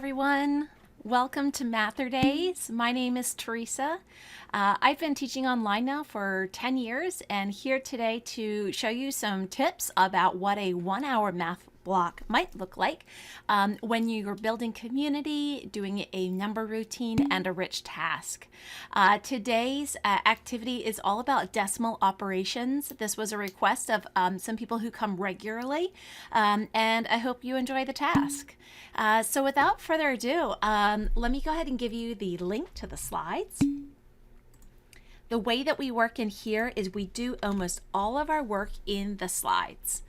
everyone. Welcome to MATHurdays. My name is Teresa. I've been teaching online now for 10 years and here today to show you some tips about what a 1 hour math block might look like when you're building community, doing a number routine, and a rich task. Today's activity is all about decimal operations. This was a request of some people who come regularly, and I hope you enjoy the task. So without further ado, let me go ahead and give you the link to the slides. The way that we work in here is we do almost all of our work in the slides.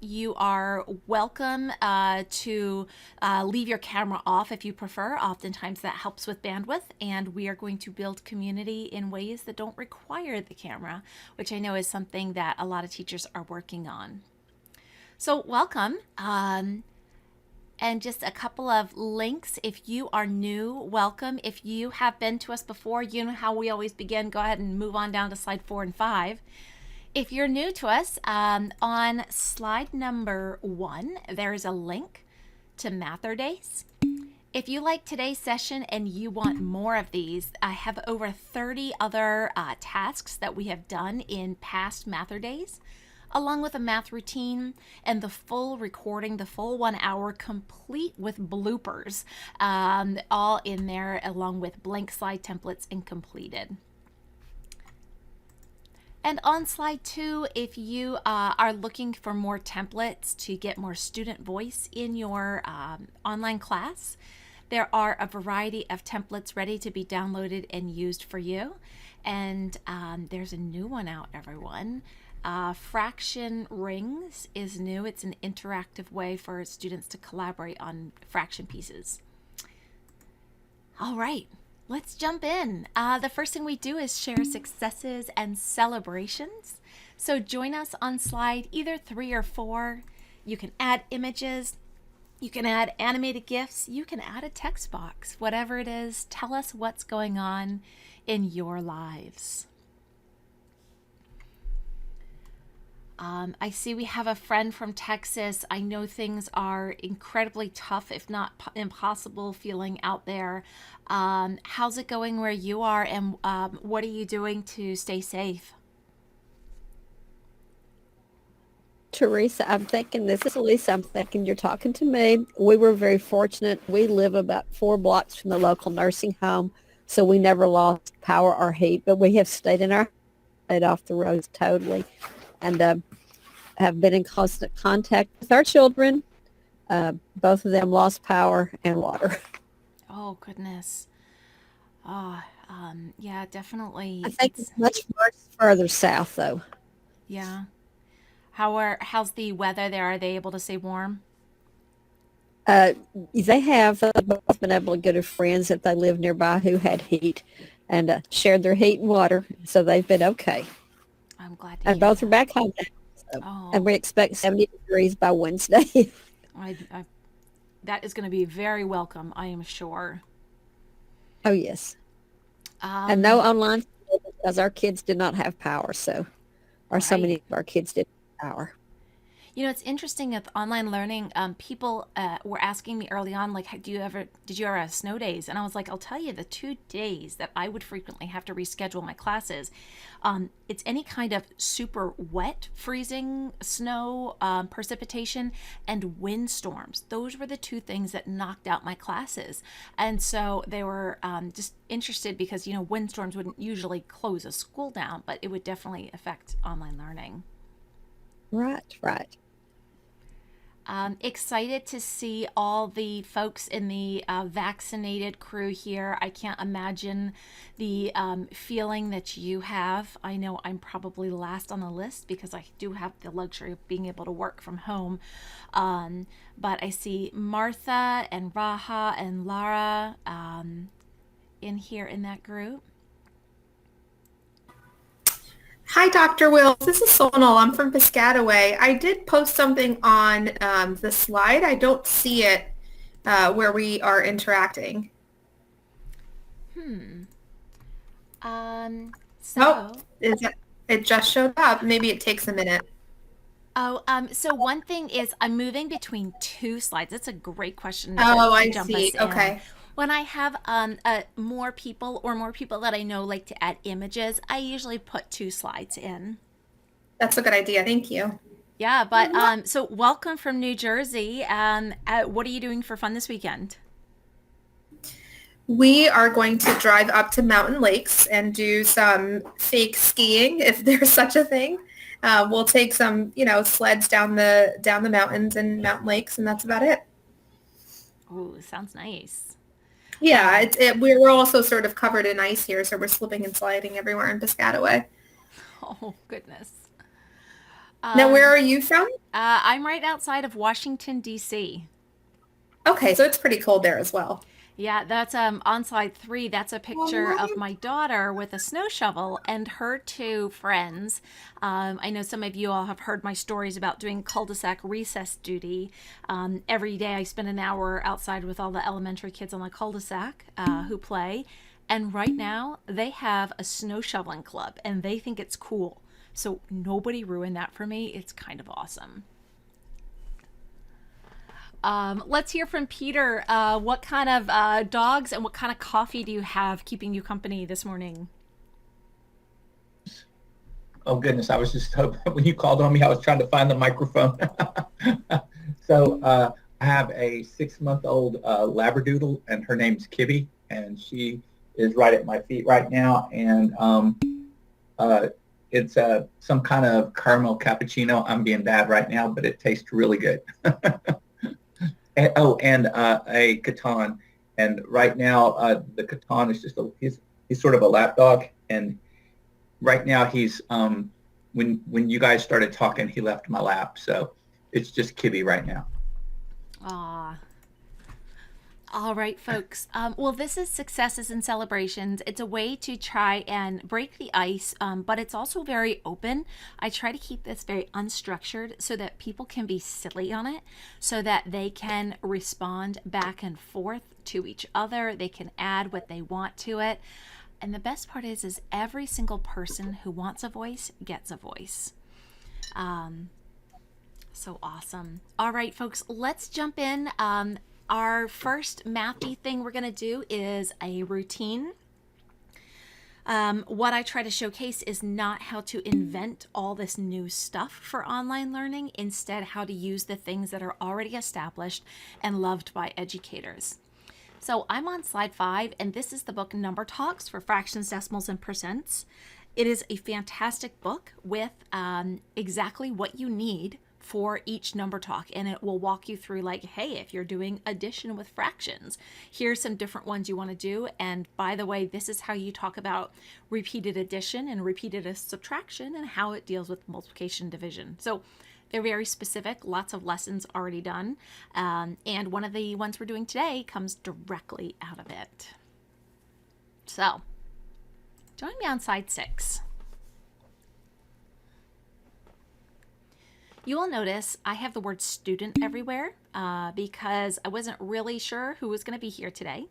You are welcome to leave your camera off if you prefer. Oftentimes that helps with bandwidth, and we are going to build community in ways that don't require the camera, which I know is something that a lot of teachers are working on. So welcome. And just a couple of links. If you are new, welcome. If you have been to us before, you know how we always begin. Go ahead and move on down to slide 4 and 5. If you're new to us, on slide number 1, there's a link to MATHurdays. If you like today's session and you want more of these, I have over 30 other tasks that we have done in past MATHurdays, along with a math routine and the full recording, the full 1 hour complete with bloopers, all in there along with blank slide templates and completed. And on slide 2, if you are looking for more templates to get more student voice in your online class, there are a variety of templates ready to be downloaded and used for you. And there's a new one out, everyone. Fraction Rings is new. It's an interactive way for students to collaborate on fraction pieces. All right, let's jump in. The first thing we do is share successes and celebrations. So join us on slide either 3 or 4. You can add images. You can add animated GIFs. You can add a text box. Whatever it is, tell us what's going on in your lives. I see we have a friend from Texas. I know things are incredibly tough, if not impossible, feeling out there. How's it going where you are, and what are you doing to stay safe? Teresa, I'm thinking, this is Lisa, I'm thinking you're talking to me. We were very fortunate. We live about 4 blocks from the local nursing home, so we never lost power or heat, but we have stayed in our stayed off the roads totally, and have been in constant contact with our children. Both of them lost power and water. Oh, goodness. Oh, yeah, definitely. I think it's much worse further south, though. Yeah. How's the weather there? Are they able to stay warm? They have both been able to go to friends that they live nearby who had heat and shared their heat and water, so they've been okay. I'm glad to And hear both are that. back home now. So, and Oh, we expect 70 degrees by Wednesday. I that is going to be very welcome, I am sure. Oh, yes. And no Um, online school because our kids did not have power, or so many right. of our kids didn't have power. You know, it's interesting with online learning. People were asking me early on, like, did you ever have snow days? And I was like, I'll tell you, the 2 days that I would frequently have to reschedule my classes, it's any kind of super wet, freezing snow, precipitation, and windstorms. Those were the 2 things that knocked out my classes. And so they were just interested because, you know, windstorms wouldn't usually close a school down, but it would definitely affect online learning. Right, right. Excited to see all the folks in the vaccinated crew here. I can't imagine the feeling that you have. I know I'm probably last on the list because I do have the luxury of being able to work from home. But I see Martha and Raha and Lara in here in that group. Hi, Dr. Wills. This is Sonal. I'm from Piscataway. I did post something on the slide. I don't see it where we are interacting. Um, Oh, so it just showed up. Maybe it takes a minute. Oh, so one thing is I'm moving between two slides. That's a great question Oh, to I jump us see. in. Okay. When I have more people or more people that I know like to add images, I usually put two slides in. That's a good idea. Thank you. Yeah, but so welcome from New Jersey. What are you doing for fun this weekend? We are going to drive up to mountain lakes and do some fake skiing, if there's such a thing. We'll take some, sleds down the mountains and mountain lakes, and that's about it. Ooh, sounds nice. Yeah, Um, we're also sort of covered in ice here, so we're slipping and sliding everywhere in Piscataway. oh goodness. Now, where Um, are you from? I'm right outside of Washington D.C. Okay, so it's pretty cold there as well. Yeah, that's on slide 3. That's a picture of my daughter with a snow shovel and her two friends. I know some of you all have heard my stories about doing cul-de-sac recess duty. Every day I spend an hour outside with all the elementary kids on the cul-de-sac who play. And right now they have a snow shoveling club and they think it's cool. So nobody ruined that for me. It's kind of awesome. Let's hear from Peter. What kind of dogs and what kind of coffee do you have keeping you company this morning? Oh goodness, I was just hoping when you called on me, I was trying to find the microphone. So I have a 6-month-old Labradoodle, and her name's Kibby, and she is right at my feet right now. And it's some kind of caramel cappuccino. I'm being bad right now, but it tastes really good. And a Catan, and right now the Catan is just he's sort of a lap dog, and right now he's when you guys started talking, he left my lap, so it's just Kibby right now. Aw. All right, folks. Well, this is Successes and Celebrations. It's a way to try and break the ice, but it's also very open. I try to keep this very unstructured so that people can be silly on it, so that they can respond back and forth to each other. They can add what they want to it. And the best part is every single person who wants a voice gets a voice. So awesome. All right, folks, let's jump in. Our first mathy thing we're going to do is a routine. What I try to showcase is not how to invent all this new stuff for online learning, instead how to use the things that are already established and loved by educators. So I'm on slide 5, and this is the book Number Talks for Fractions, Decimals, and Percents. It is a fantastic book with exactly what you need for each number talk, and it will walk you through, like, hey, if you're doing addition with fractions, here's some different ones you want to do. And by the way, this is how you talk about repeated addition and repeated subtraction and how it deals with multiplication and division. So they're very specific, lots of lessons already done, and one of the ones we're doing today comes directly out of it. So join me on slide 6. You will notice I have the word student everywhere because I wasn't really sure who was going to be here today.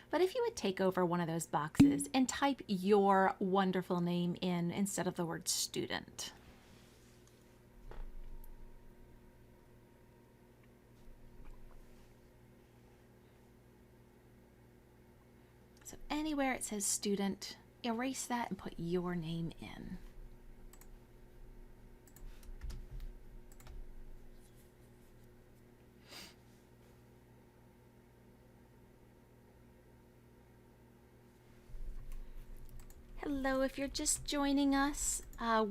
But if you would take over one of those boxes and type your wonderful name in instead of the word student. So anywhere it says student, erase that and put your name in. Hello, if you're just joining us,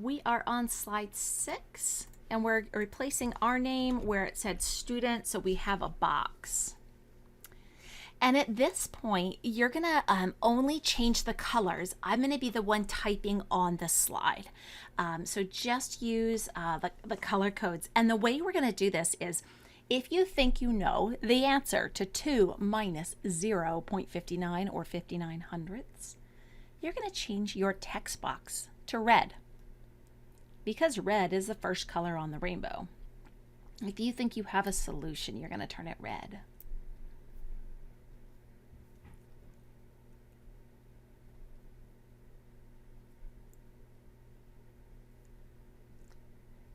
we are on slide 6, and we're replacing our name where it said student, so we have a box. And at this point, you're gonna only change the colors. I'm gonna be the one typing on the slide. So just use the color codes. And the way we're gonna do this is, if you think you know the answer to 2 minus 0.59 or 59 hundredths, you're going to change your text box to red, because red is the first color on the rainbow. If you think you have a solution, you're going to turn it red.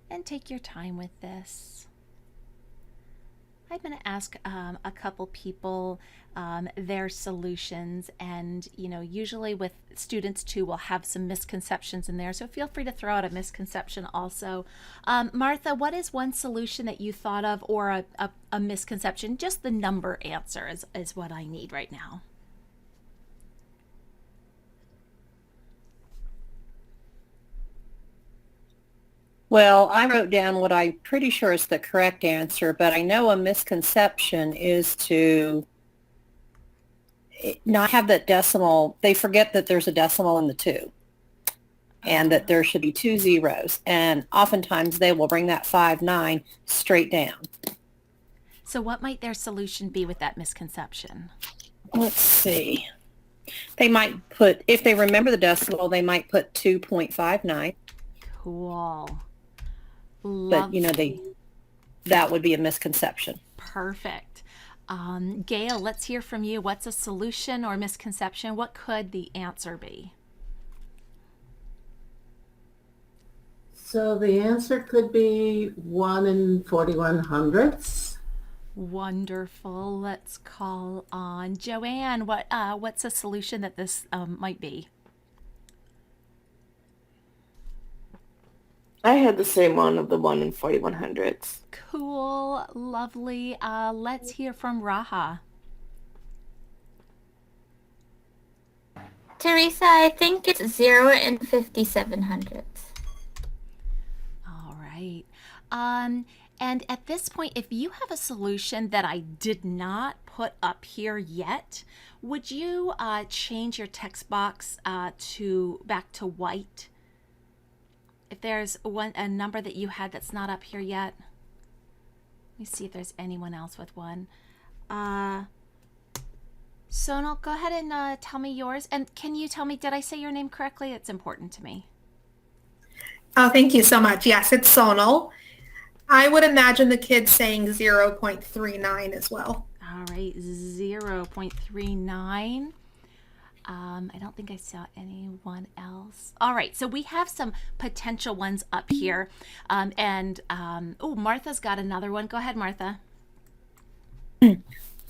And and take your time with this. I'm going to ask a couple people their solutions, and usually with students too, we'll have some misconceptions in there, so feel free to throw out a misconception also. Martha, what is one solution that you thought of, or a misconception? Just the number answer is what I need right now. Well, I wrote down what I'm pretty sure is the correct answer, but I know a misconception is to not have that decimal. They forget that there's a decimal in the 2 and that there should be 2 zeros. And oftentimes they will bring that 5-9 straight down. So what might their solution be with that misconception? Let's see. They might put, if they remember the decimal, they might put 2.59. Cool. But, that would be a misconception. Perfect. Gail, let's hear from you. What's a solution or misconception? What could the answer be? So the answer could be 1 in 41 hundredths. Wonderful. Let's call on Joanne. What's a solution that this might be? I had the same one of the 1 in 41 hundredths. Cool. Lovely. Let's hear from Raha. Teresa, I think it's 0 in 57 hundredths. All right. And at this point, if you have a solution that I did not put up here yet, would you change your text box back to white? If there's a number that you had that's not up here yet. Let me see if there's anyone else with one. Sonal, go ahead and tell me yours. And can you tell me, did I say your name correctly? It's important to me. Oh, thank you so much. Yes, it's Sonal. I would imagine the kids saying 0.39 as well. All right, 0.39. I don't think I saw anyone else. All right, so we have some potential ones up here. Martha's got another one. Go ahead, Martha.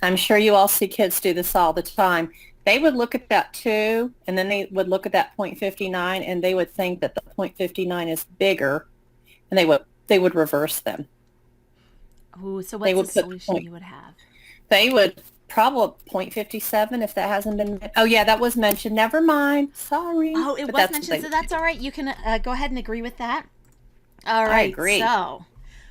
I'm sure you all see kids do this all the time. They would look at that 2, and then they would look at that 0.59, and they would think that the 0.59 is bigger, and they would reverse them. Oh, so what's the solution you would have? They would probably 0.57 if that hasn't been. Oh yeah, that was mentioned. Never mind. Sorry. Oh, it was mentioned, so that's all right. You can go ahead and agree with that. All right. I agree. So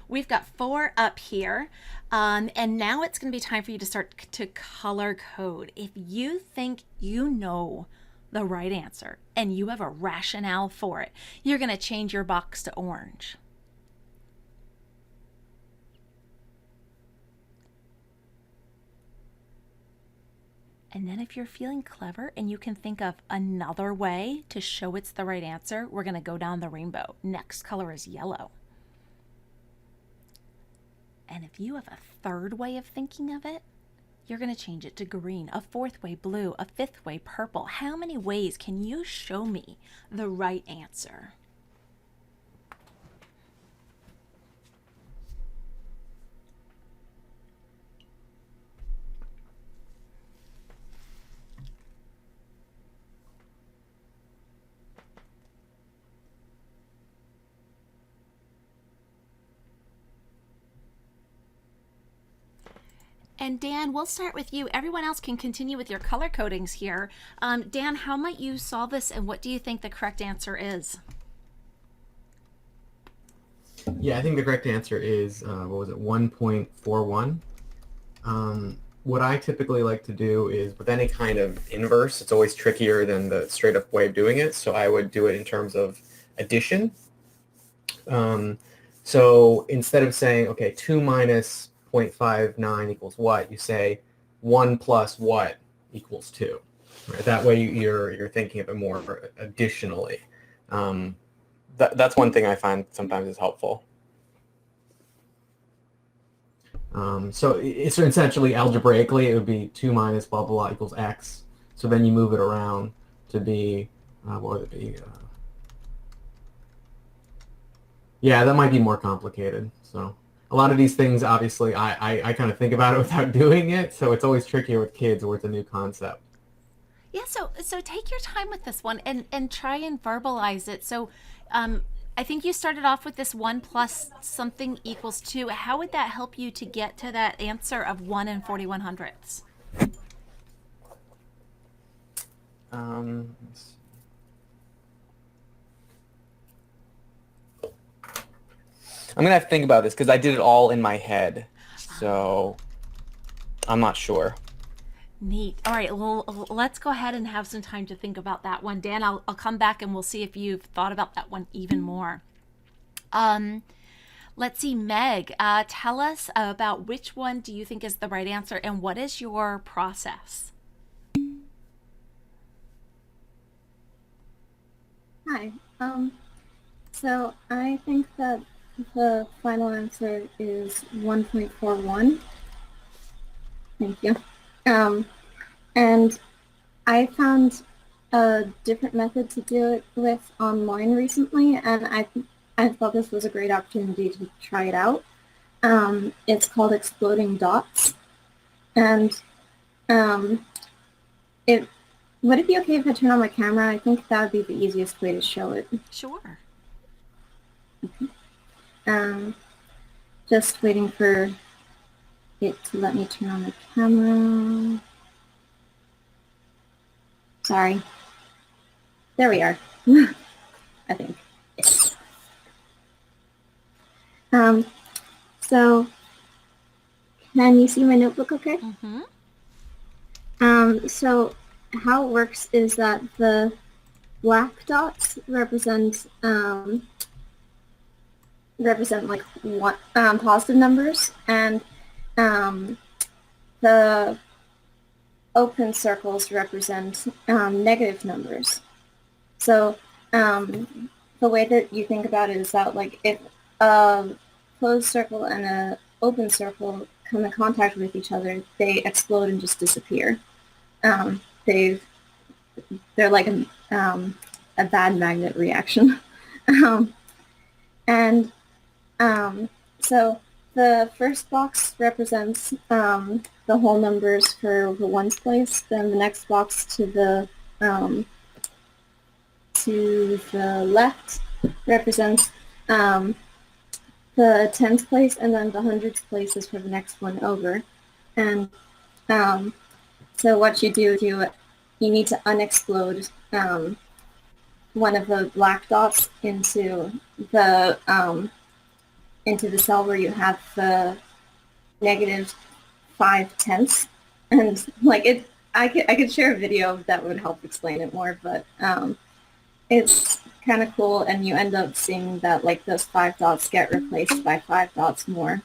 we've got 4 up here. And now it's going to be time for you to start to color code. If you think you know the right answer and you have a rationale for it, you're going to change your box to orange. And then if you're feeling clever and you can think of another way to show it's the right answer, we're going to go down the rainbow. Next color is yellow. And if you have a third way of thinking of it, you're going to change it to green, a fourth way blue, a fifth way purple. How many ways can you show me the right answer? And Dan, we'll start with you. Everyone else can continue with your color codings here. Dan, how might you solve this, and what do you think the correct answer is? Yeah, I think the correct answer is, 1.41. What I typically like to do is, with any kind of inverse, it's always trickier than the straight up way of doing it, so I would do it in terms of addition. So instead of saying, okay, 2 minus 0.59 equals what, you say 1 plus what equals 2. Right? That way you're thinking of it more additionally. That's one thing I find sometimes is helpful. So it's essentially algebraically it would be 2 minus blah blah blah equals x. So then you move it around to be what would it be? Yeah, that might be more complicated. So a lot of these things, obviously, I kind of think about it without doing it. So it's always trickier with kids where it's a new concept. Yeah, so take your time with this one and try and verbalize it. So, I think you started off with this 1 plus something equals 2. How would that help you to get to that answer of 1 and 41/100ths? Let's see. I'm gonna have to think about this because I did it all in my head, so I'm not sure. Neat. All right, well, let's go ahead and have some time to think about that one. Dan, I'll come back and we'll see if you've thought about that one even more. Let's see, Meg, tell us about which one do you think is the right answer and what is your process? Hi. So I think that the final answer is 1.41. Thank you. And I found a different method to do it with online recently, and I thought this was a great opportunity to try it out. It's called Exploding Dots, and would it be okay if I turn on my camera? I think that would be the easiest way to show it. Sure. Just waiting for it to let me turn on the camera. Sorry. There we are. I think. Yes. So can you see my notebook okay? Mm-hmm. So how it works is that the black dots represent like one positive numbers, and the open circles represent negative numbers. So the way that you think about it is that, like, if a closed circle and a open circle come in contact with each other, they explode and just disappear. They're like a bad magnet reaction. So the first box represents the whole numbers for the ones place. Then the next box to the left represents the tens place, and then the hundreds place is for the next one over. And so what you do is you need to unexplode one of the black dots into the cell where you have the -5/10, and like it. I could share a video that would help explain it more, but it's kind of cool, and you end up seeing that, like, those 5 dots get replaced by 5 dots more,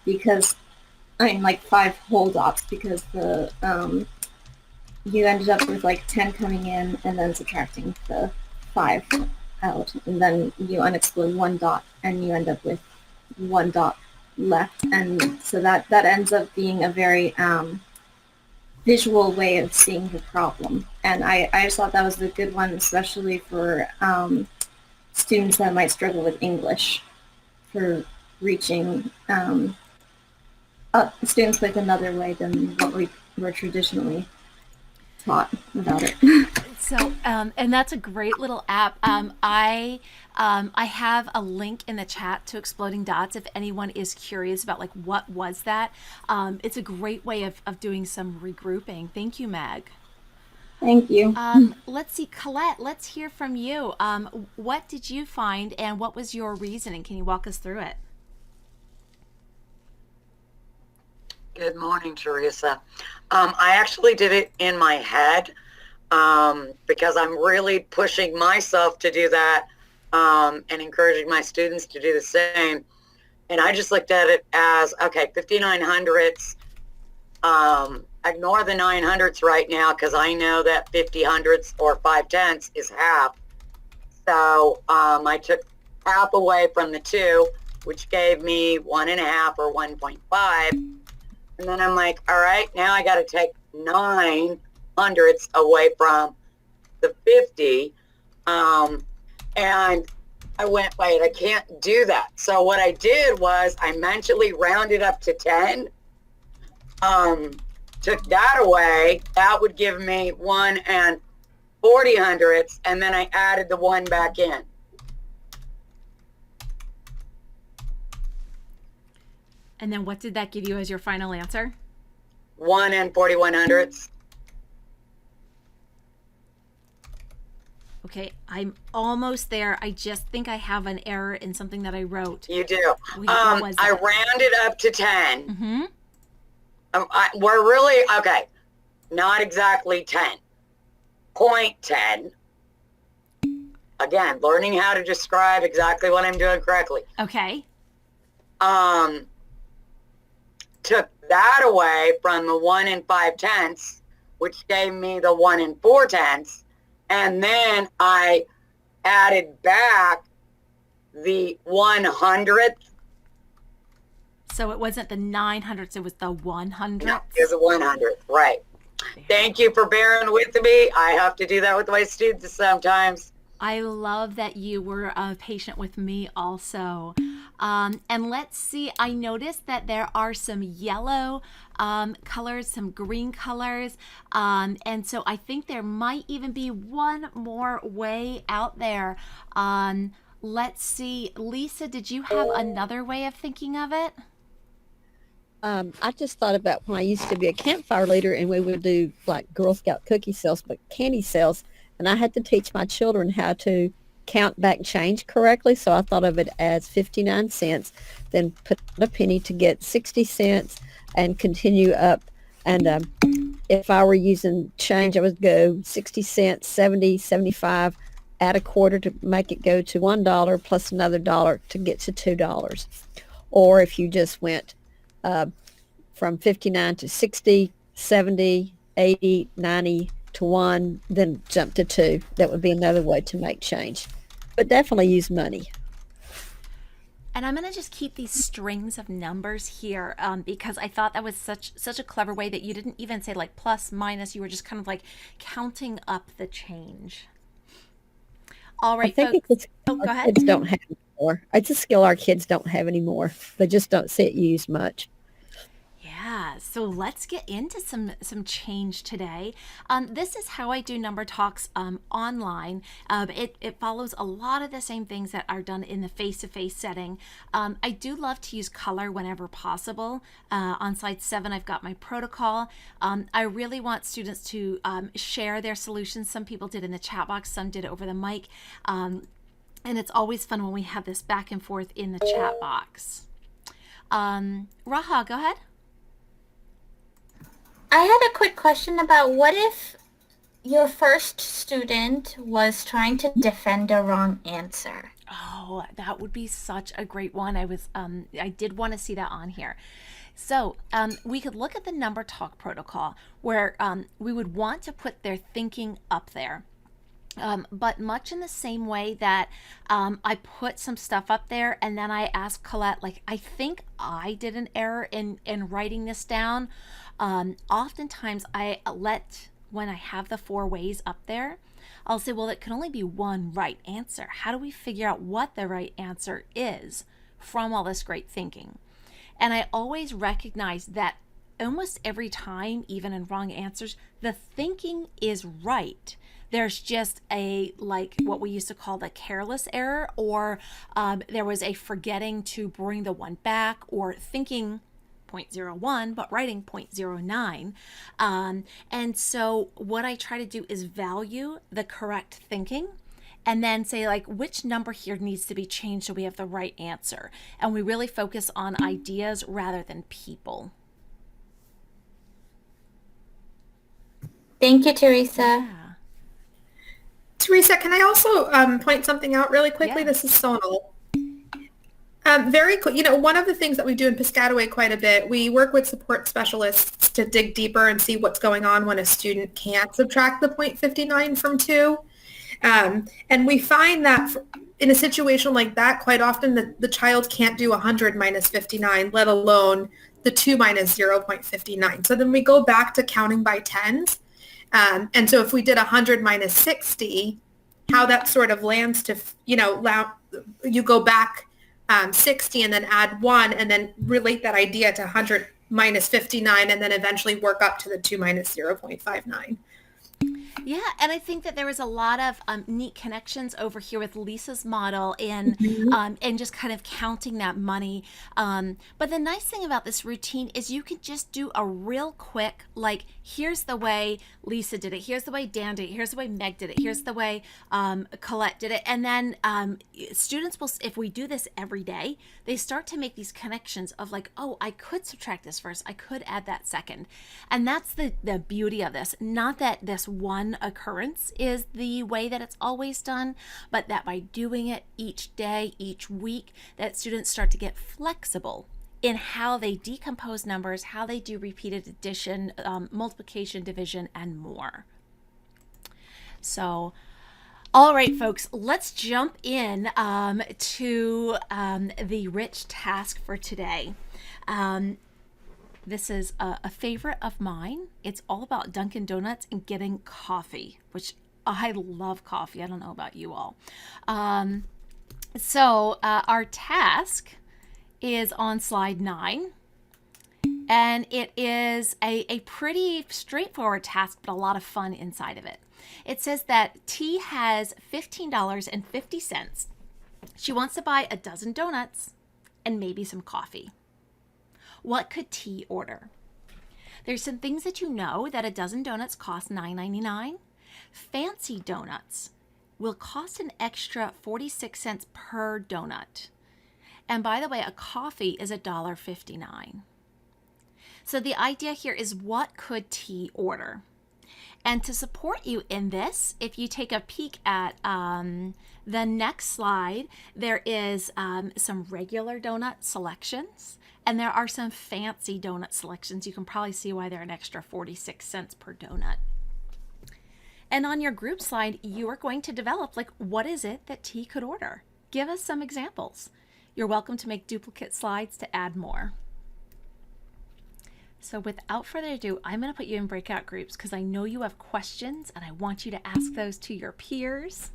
because like 5 whole dots, because the you ended up with like 10 coming in and then subtracting the 5 out, and then you unexplode 1 dot and you end up with 1 dot left, and so that ends up being a very visual way of seeing the problem. And I just thought that was a good one, especially for students that might struggle with English, for reaching students with another way than what we were traditionally taught about it. So, and that's a great little app. I have a link in the chat to Exploding Dots if anyone is curious about, like, what was that. It's a great way of doing some regrouping. Thank you, Meg. Thank you. Let's see, Colette, let's hear from you. What did you find and what was your reasoning? Can you walk us through it? Good morning, Teresa. I actually did it in my head because I'm really pushing myself to do that and encouraging my students to do the same. And I just looked at it as, okay, 5900ths, ignore the 900ths right now because I know that 50 hundredths or 5/10ths is half. So I took half away from the 2, which gave me 1.5 or 1.5. And then I'm like, all right, now I got to take 9 hundredths away from the 50. And I went, wait, I can't do that. So what I did was I mentally rounded up to 10, took that away. That would give me 1 and 40 hundredths, and then I added the 1 back in. And then what did that give you as your final answer? 1 and 41 hundredths. Okay, I'm almost there. I just think I have an error in something that I wrote. You do. What was I it? rounded up to 10. Mm-hmm. We're really, okay, not exactly 10. 0.10. Again, learning how to describe exactly what I'm doing correctly. Okay. Took that away from the 1 and 5/10, which gave me the 1 and 4/10. And then I added back the 100th. So it wasn't the 900ths, it was the 100th? No, it was the 100th, right. Thank you for bearing with me. I have to do that with my students sometimes. I love that you were patient with me also. And let's see, I noticed that there are some yellow colors, some green colors. And so I think there might even be one more way out there. Let's see, Lisa, did you have another way of thinking of it? I just thought about when I used to be a campfire leader and we would do like Girl Scout cookie sales, but candy sales. And I had to teach my children how to count back change correctly. So I thought of it as 59 cents, then put a penny to get 60 cents and continue up. And if I were using change, I would go 60 cents, 70, 75, add a quarter to make it go to $1 plus another dollar to get to $2. Or if you just went from 59 to 60, 70, 80, 90 to 1, then jump to 2. That would be another way to make change. But definitely use money. And I'm going to just keep these strings of numbers here because I thought that was such a clever way that you didn't even say like plus, minus. You were just kind of like counting up the change. All right, I think folks. Go ahead. Kids don't have anymore. It's a skill our kids don't have anymore. They just don't see it used much. Yeah, so let's get into some change today. This is how I do number talks online. It follows a lot of the same things that are done in the face-to-face setting. I do love to use color whenever possible. On slide 7, I've got my protocol. I really want students to share their solutions. Some people did in the chat box, some did over the mic. And it's always fun when we have this back and forth in the chat box. Raha, go ahead. I had a quick question about what if your first student was trying to defend a wrong answer? Oh, that would be such a great one. I did want to see that on here. So we could look at the number talk protocol where we would want to put their thinking up there. But much in the same way that I put some stuff up there and then I asked Colette, like, I think I did an error in writing this down. Oftentimes when I have the 4 ways up there, I'll say, well, it can only be one right answer. How do we figure out what the right answer is from all this great thinking? And I always recognize that almost every time, even in wrong answers, the thinking is right. There's just what we used to call the careless error, or there was a forgetting to bring the 1 back, or thinking 0.01 but writing 0.09. And so what I try to do is value the correct thinking and then say, like, which number here needs to be changed so we have the right answer. And we really focus on ideas rather than people. Thank you, Teresa. Yeah. Teresa, can I also point something out really quickly? Yeah. This is Sonal. Very cool. You know, one of the things that we do in Piscataway quite a bit, we work with support specialists to dig deeper and see what's going on when a student can't subtract the 0.59 from 2. And we find that in a situation like that, quite often the child can't do 100 minus 59, let alone the 2 minus 0.59. So then we go back to counting by tens. And so if we did 100 minus 60, how that sort of lands to, you go back 60 and then add 1 and then relate that idea to 100 minus 59 and then eventually work up to the 2 minus 0.59. Yeah, and I think that there was a lot of neat connections over here with Lisa's model and just kind of counting that money. But the nice thing about this routine is you can just do a real quick, like, here's the way Lisa did it, here's the way Dan did it, here's the way Meg did it, here's the way Colette did it. And then students will, if we do this every day, they start to make these connections of like, oh, I could subtract this first, I could add that second. And that's the beauty of this. Not that this one occurrence is the way that it's always done, but that by doing it each day, each week, that students start to get flexible in how they decompose numbers, how they do repeated addition, multiplication, division, and more. So, all right, folks, let's jump in to the rich task for today. This is a favorite of mine. It's all about Dunkin' Donuts and getting coffee, which I love coffee. I don't know about you all. So our task is on slide 9. And it is a pretty straightforward task, but a lot of fun inside of it. It says that T has $15.50. She wants to buy a dozen donuts and maybe some coffee. What could T order? There's some things that you know, that a dozen donuts cost $9.99. Fancy donuts will cost an extra 46 cents per donut. And by the way, a coffee is $1.59. So the idea here is, what could T order? And to support you in this, if you take a peek at the next slide, there is some regular donut selections. And there are some fancy donut selections. You can probably see why they're an extra 46 cents per donut. And on your group slide, you are going to develop, like, what is it that T could order? Give us some examples. You're welcome to make duplicate slides to add more. So without further ado, I'm going to put you in breakout groups because I know you have questions and I want you to ask those to your peers.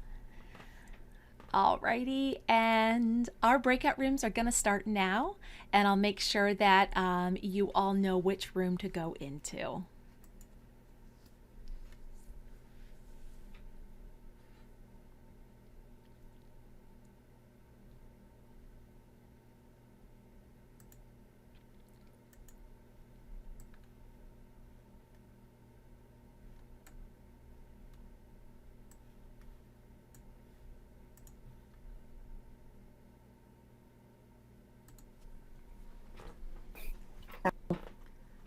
Alrighty, and our breakout rooms are going to start now, and I'll make sure that you all know which room to go into.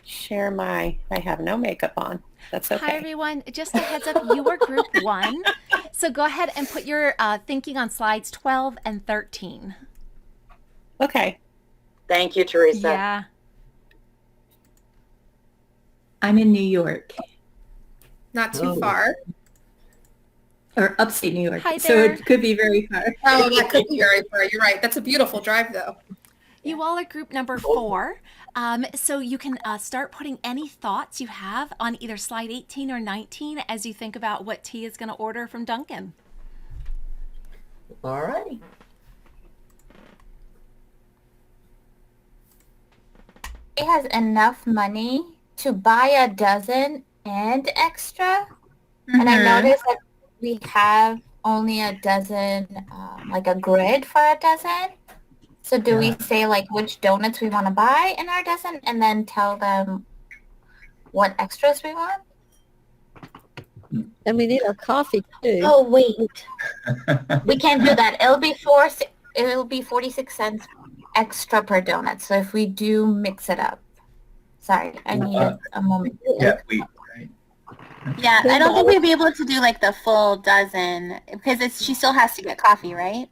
Share I have no makeup on. That's okay. Hi everyone, just a heads up, you are group 1. So go ahead and put your thinking on slides 12 and 13. Okay. Thank you, Teresa. Yeah. I'm in New York. Not too far. Or upstate New York. Hi so there. it could be very far. Oh, that could be very far. You're right. That's a beautiful drive, though. You all are group number 4. So you can start putting any thoughts you have on either slide 18 or 19 as you think about what T is going to order from Dunkin'. All righty. He has enough money to buy a dozen and extra. And I noticed that we have only a dozen, like a grid for a dozen. So do we say like which donuts we want to buy in our dozen and then tell them what extras we want? And we need our coffee too. Oh wait, we can't do that. It'll be 46 cents extra per donut. So if we do mix it up, sorry, I need a moment. Yeah, right. Yeah, I don't think we'd be able to do like the full dozen because she still has to get coffee, right?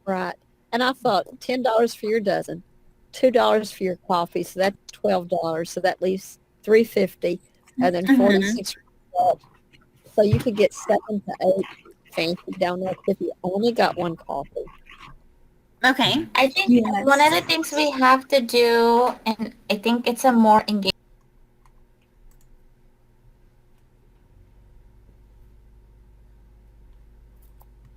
Right. And I thought $10 for your dozen, $2 for your coffee, so that's $12. So that leaves $3.50, and then 46 for yourself. So you could get 7 to 8 fancy donuts if you only got one coffee. Okay. I think one of the things we have to do, and I think it's a more engaging.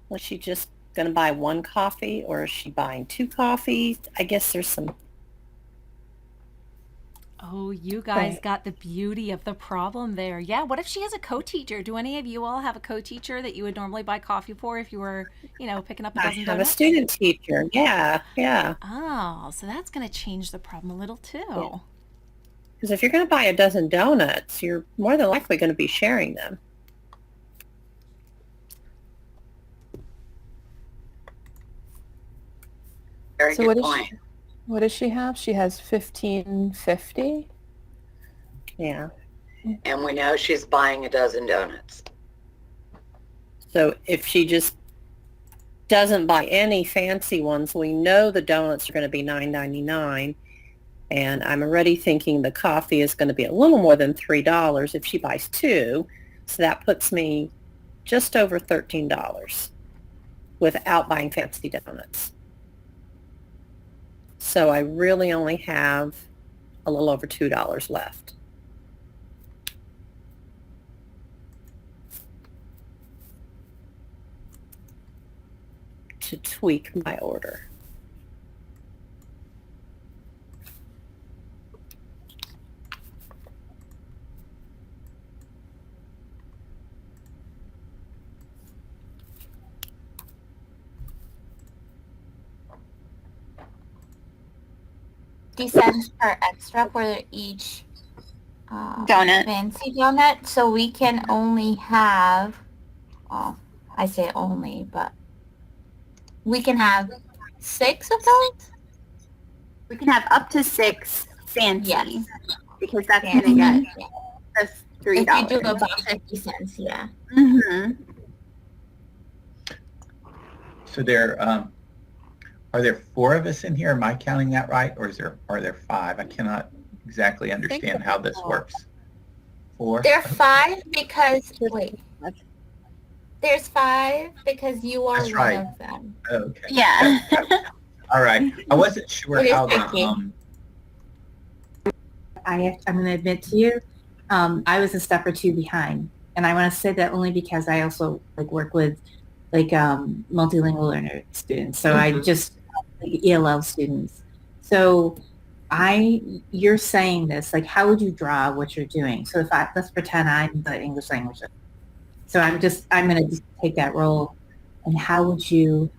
Was she just going to buy one coffee, or is she buying two coffees? I guess there's some. Oh, you guys got the beauty of the problem there. Yeah, what if she has a co-teacher? Do any of you all have a co-teacher that you would normally buy coffee for if you were, picking up a dozen donuts? I have a student teacher. Yeah. Oh, so that's going to change the problem a little too. Because if you're going to buy a dozen donuts, you're more than likely going to be sharing them. Very So good point. what does she have? She has 1550. Yeah. And we know she's buying a dozen donuts. So if she just doesn't buy any fancy ones, we know the donuts are going to be $9.99, and I'm already thinking the coffee is going to be a little more than $3 if she buys two. So that puts me just over $13 without buying fancy donuts. So I really only have a little over $2 left. To tweak my order. $0.50 per extra for each donut. Fancy donut. So we can only have, well, I say only, but we can have 6 of those? We can have up to 6 fancy. Yes. Because that's going to get us $3. If you do about 50 cents, yeah. Mm-hmm. So there, are there 4 of us in here? Am I counting that right? Or are there 5? I cannot exactly understand how this works. 4? There are 5 because, wait. There's 5 because you are That's one right. of them. Okay. Yeah. All right. I wasn't sure how the, I'm going to admit to you, I was a step or 2 behind. And I want to say that only because I also work with multilingual learner students. So I just ELL students. So you're saying this, how would you draw what you're doing? So let's pretend I'm the English language. So I'm going to just take that role. And how would you,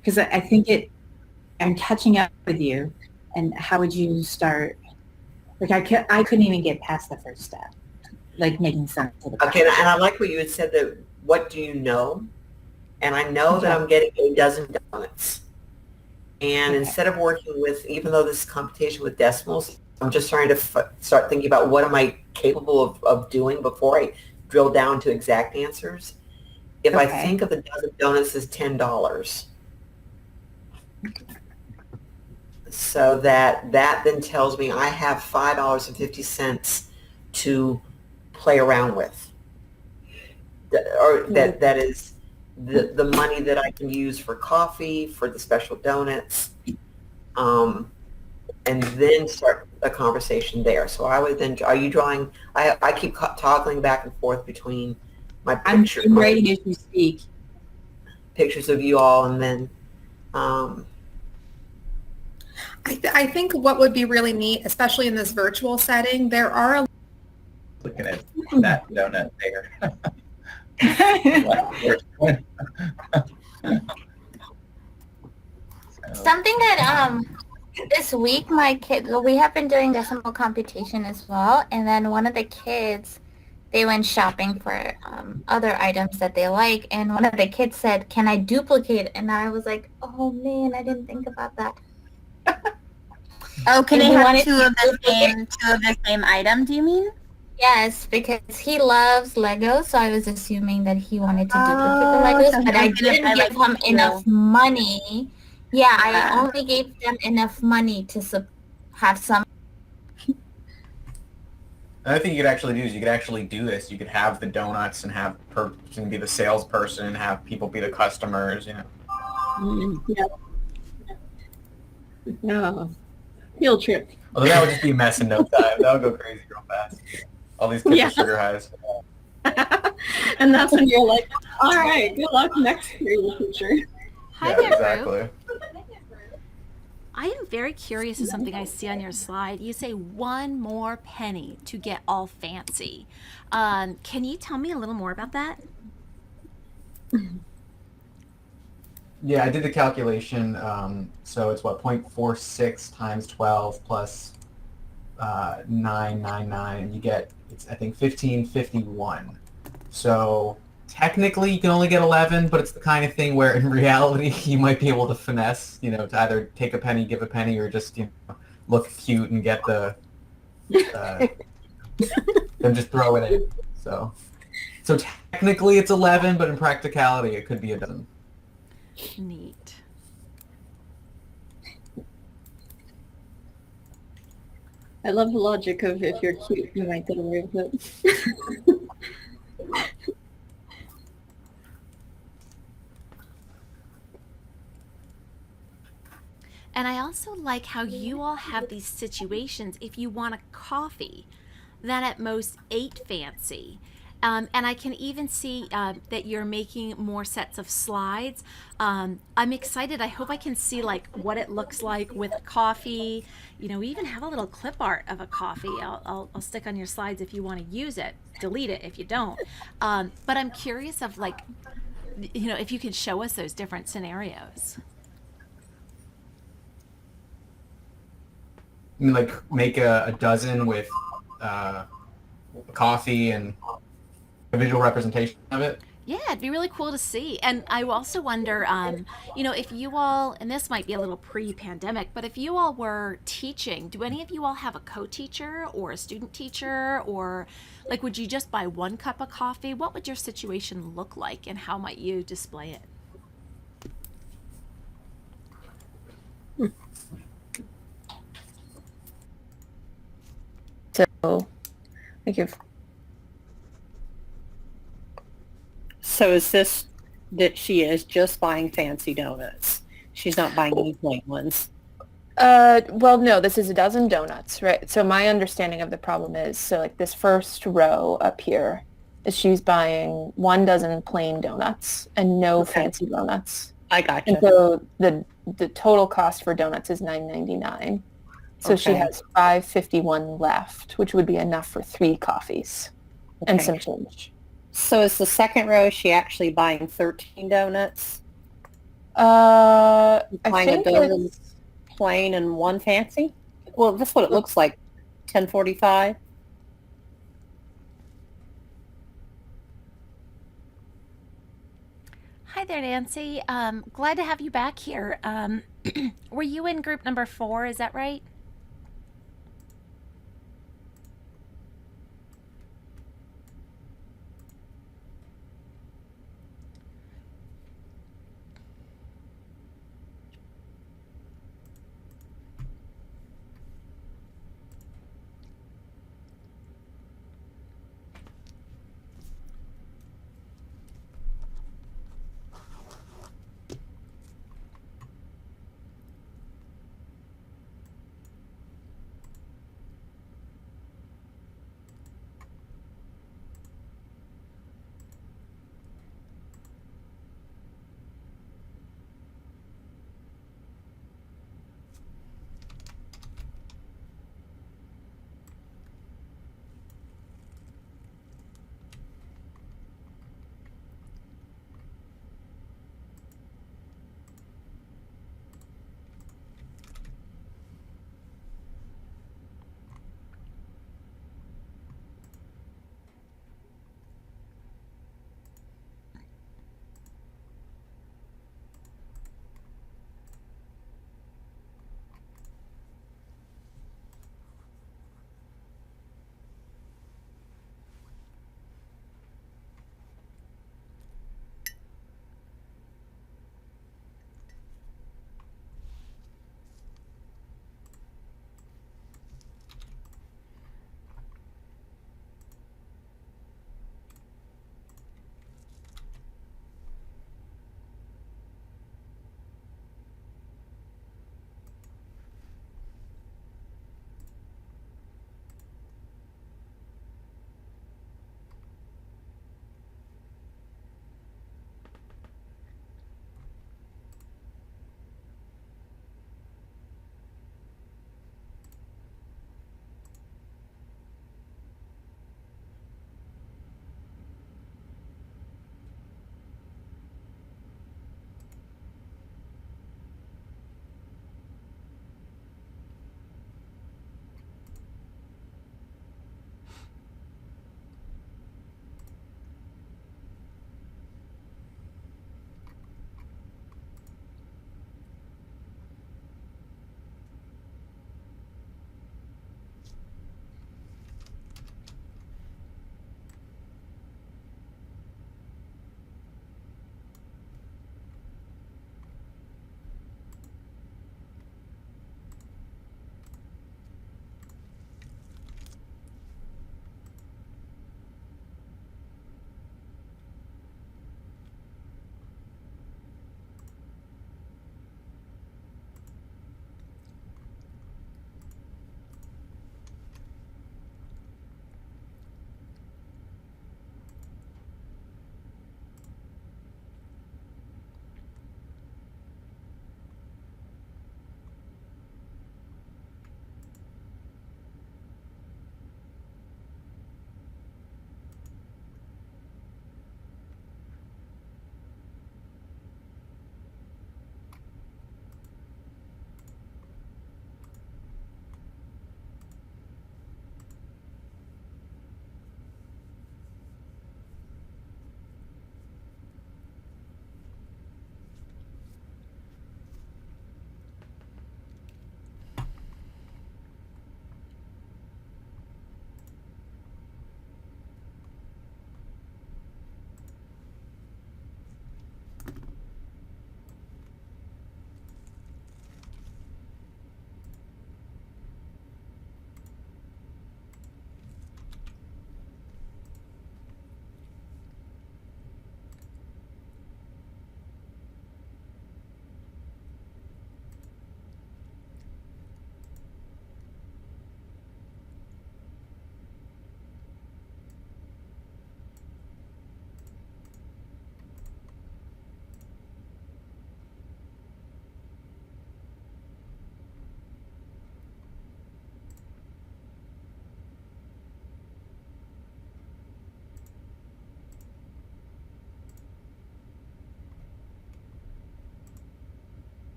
because I think I'm catching up with you. And how would you start? I couldn't even get past the first step, making sense of the Okay, and I like what you had said, that what do you know? And I know that I'm getting a dozen donuts. And instead of working with, even though this is computation with decimals, I'm just trying to start thinking about what am I capable of doing before I drill down to exact answers. If I think of a dozen donuts as $10, so that then tells me I have $5.50 to play around with, or that is the money that I can use for coffee, for the special donuts, and then start a conversation there. So I would then, are you drawing, I keep toggling back and forth between my picture. I'm writing as you speak. Pictures of you all, and then I think what would be really neat, especially in this virtual setting, there are looking at that donut there. Something that this week we have been doing decimal computation as well, and then one of the kids, they went shopping for other items that they like, and one of the kids said, "Can I duplicate?" And I was like, "Oh man, I didn't think about that." Oh, can they have two of the same item, do you mean? Yes, because he loves Legos, so I was assuming that he wanted to duplicate the Legos, but I didn't give him enough money. Yeah, I only gave them enough money to have some. Another thing you could actually do is you could actually do this. You could have the donuts and have person be the salesperson and have people be the customers, No. Field trip. Although that would just be a mess in no time. That would go crazy real fast. All these kids are sugar highs. And that's when you're like, All right. Good luck next year, your teacher. Hi Yeah, there, exactly. Rue. I am very curious of something I see on your slide. You say one more penny to get all fancy. Can you tell me a little more about that? Yeah, I did the calculation. So it's what, 0.46 times 12 plus 999, and you get, it's I think 1551. So technically you can only get 11, but it's the kind of thing where in reality you might be able to finesse, to either take a penny, give a penny, or just look cute and get the then just throw it in. So technically it's 11, but in practicality it could be a dozen. Neat. I love the logic of if you're cute, you might get away with it. And I also like how you all have these situations. If you want a coffee, then at most 8 fancy. And I can even see that you're making more sets of slides. I'm excited. I hope I can see like what it looks like with coffee. We even have a little clip art of a coffee. I'll stick on your slides if you want to use it. Delete it if you don't. But I'm curious of like, if you could show us those different scenarios. Like make a dozen with coffee and a visual representation of it. Yeah, it'd be really cool to see. And I also wonder, if you all, and this might be a little pre-pandemic, but if you all were teaching, do any of you all have a co-teacher or a student teacher, or like, would you just buy 1 cup of coffee? What would your situation look like, and how might you display it? So, like if So is this that she is just buying fancy donuts? She's not buying any plain ones. Well, no, this is a dozen donuts, right? So my understanding of the problem is, so like this first row up here is she's buying 1 dozen plain donuts and no fancy donuts. I gotcha. And so the total cost for donuts is $9.99. So she Okay. has $5.51 left, which would be enough for 3 coffees and Okay. some change. So is the second row, is she actually buying 13 donuts? I Buying a think dozen it's, plain and 1 fancy? Well, that's what it looks like. 1045. Hi there, Nancy. Glad to have you back here. Were you in group number 4? Is that right?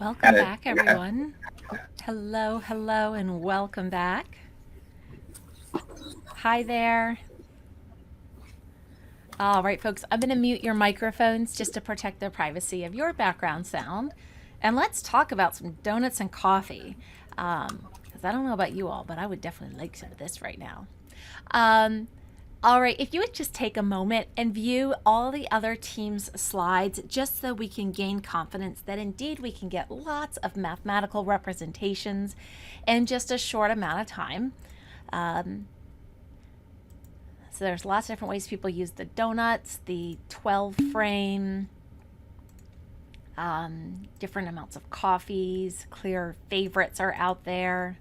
Welcome back, everyone. Hello, hello, and welcome back. Hi there. All right, folks, I'm going to mute your microphones just to protect the privacy of your background sound. And let's talk about some donuts and coffee. Because I don't know about you all, but I would definitely like some of this right now. All right, if you would just take a moment and view all the other teams' slides just so we can gain confidence that indeed we can get lots of mathematical representations in just a short amount of time. So there's lots of different ways people use the donuts, the 12 frame, different amounts of coffees, clear favorites are out there.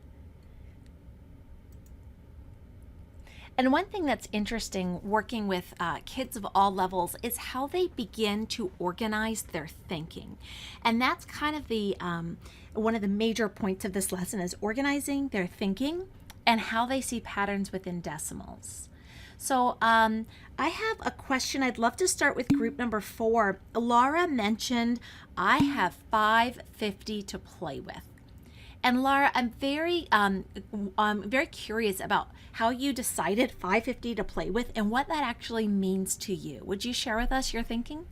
And one thing that's interesting working with kids of all levels is how they begin to organize their thinking. And that's kind of the one of the major points of this lesson is organizing their thinking and how they see patterns within decimals. So I have a question. I'd love to start with group number 4. Laura mentioned I have 550 to play with. And Laura, I'm very curious about how you decided 550 to play with and what that actually means to you. Would you share with us your thinking?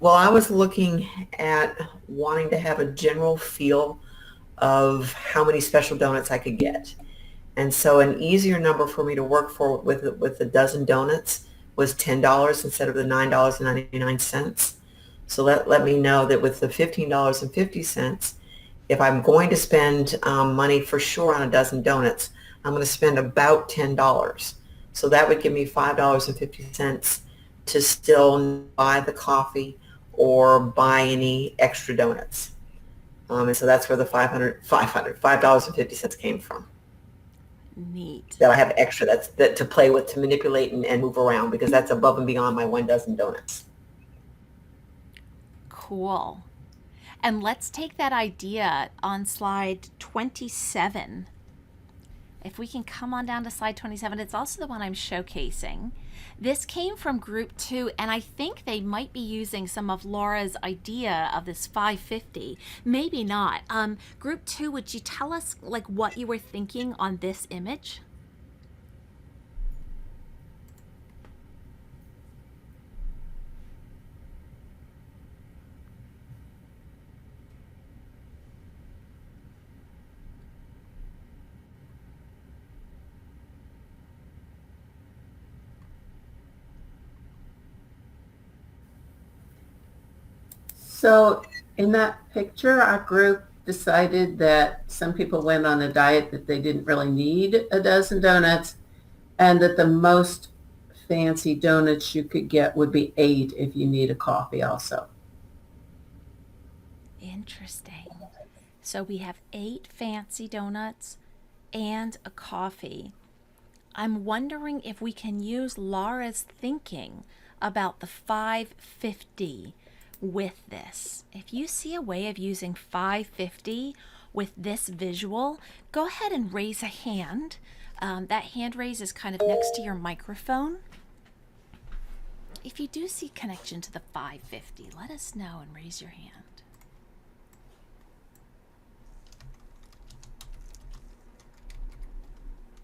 Well, I was looking at wanting to have a general feel of how many special donuts I could get. And so an easier number for me to work for with a dozen donuts was $10 instead of the $9.99. So let me know that with the $15.50, if I'm going to spend money for sure on a dozen donuts, I'm going to spend about $10. So that would give me $5.50 to still buy the coffee or buy any extra donuts. And so that's where the $5.50 came from. Neat. That I have extra that to play with, to manipulate and move around, because that's above and beyond my 1 dozen donuts. Cool. And let's take that idea on slide 27. If we can come on down to slide 27, it's also the one I'm showcasing. This came from group 2, and I think they might be using some of Laura's idea of this 550. Maybe not. Group 2, would you tell us like what you were thinking on this image? So in that picture, our group decided that some people went on a diet that they didn't really need a dozen donuts, and that the most fancy donuts you could get would be 8 if you need a coffee also. Interesting. So we have 8 fancy donuts and a coffee. I'm wondering if we can use Laura's thinking about the 550 with this. If you see a way of using 550 with this visual, go ahead and raise a hand. That hand raise is kind of next to your microphone. If you do see connection to the 550, let us know and raise your hand.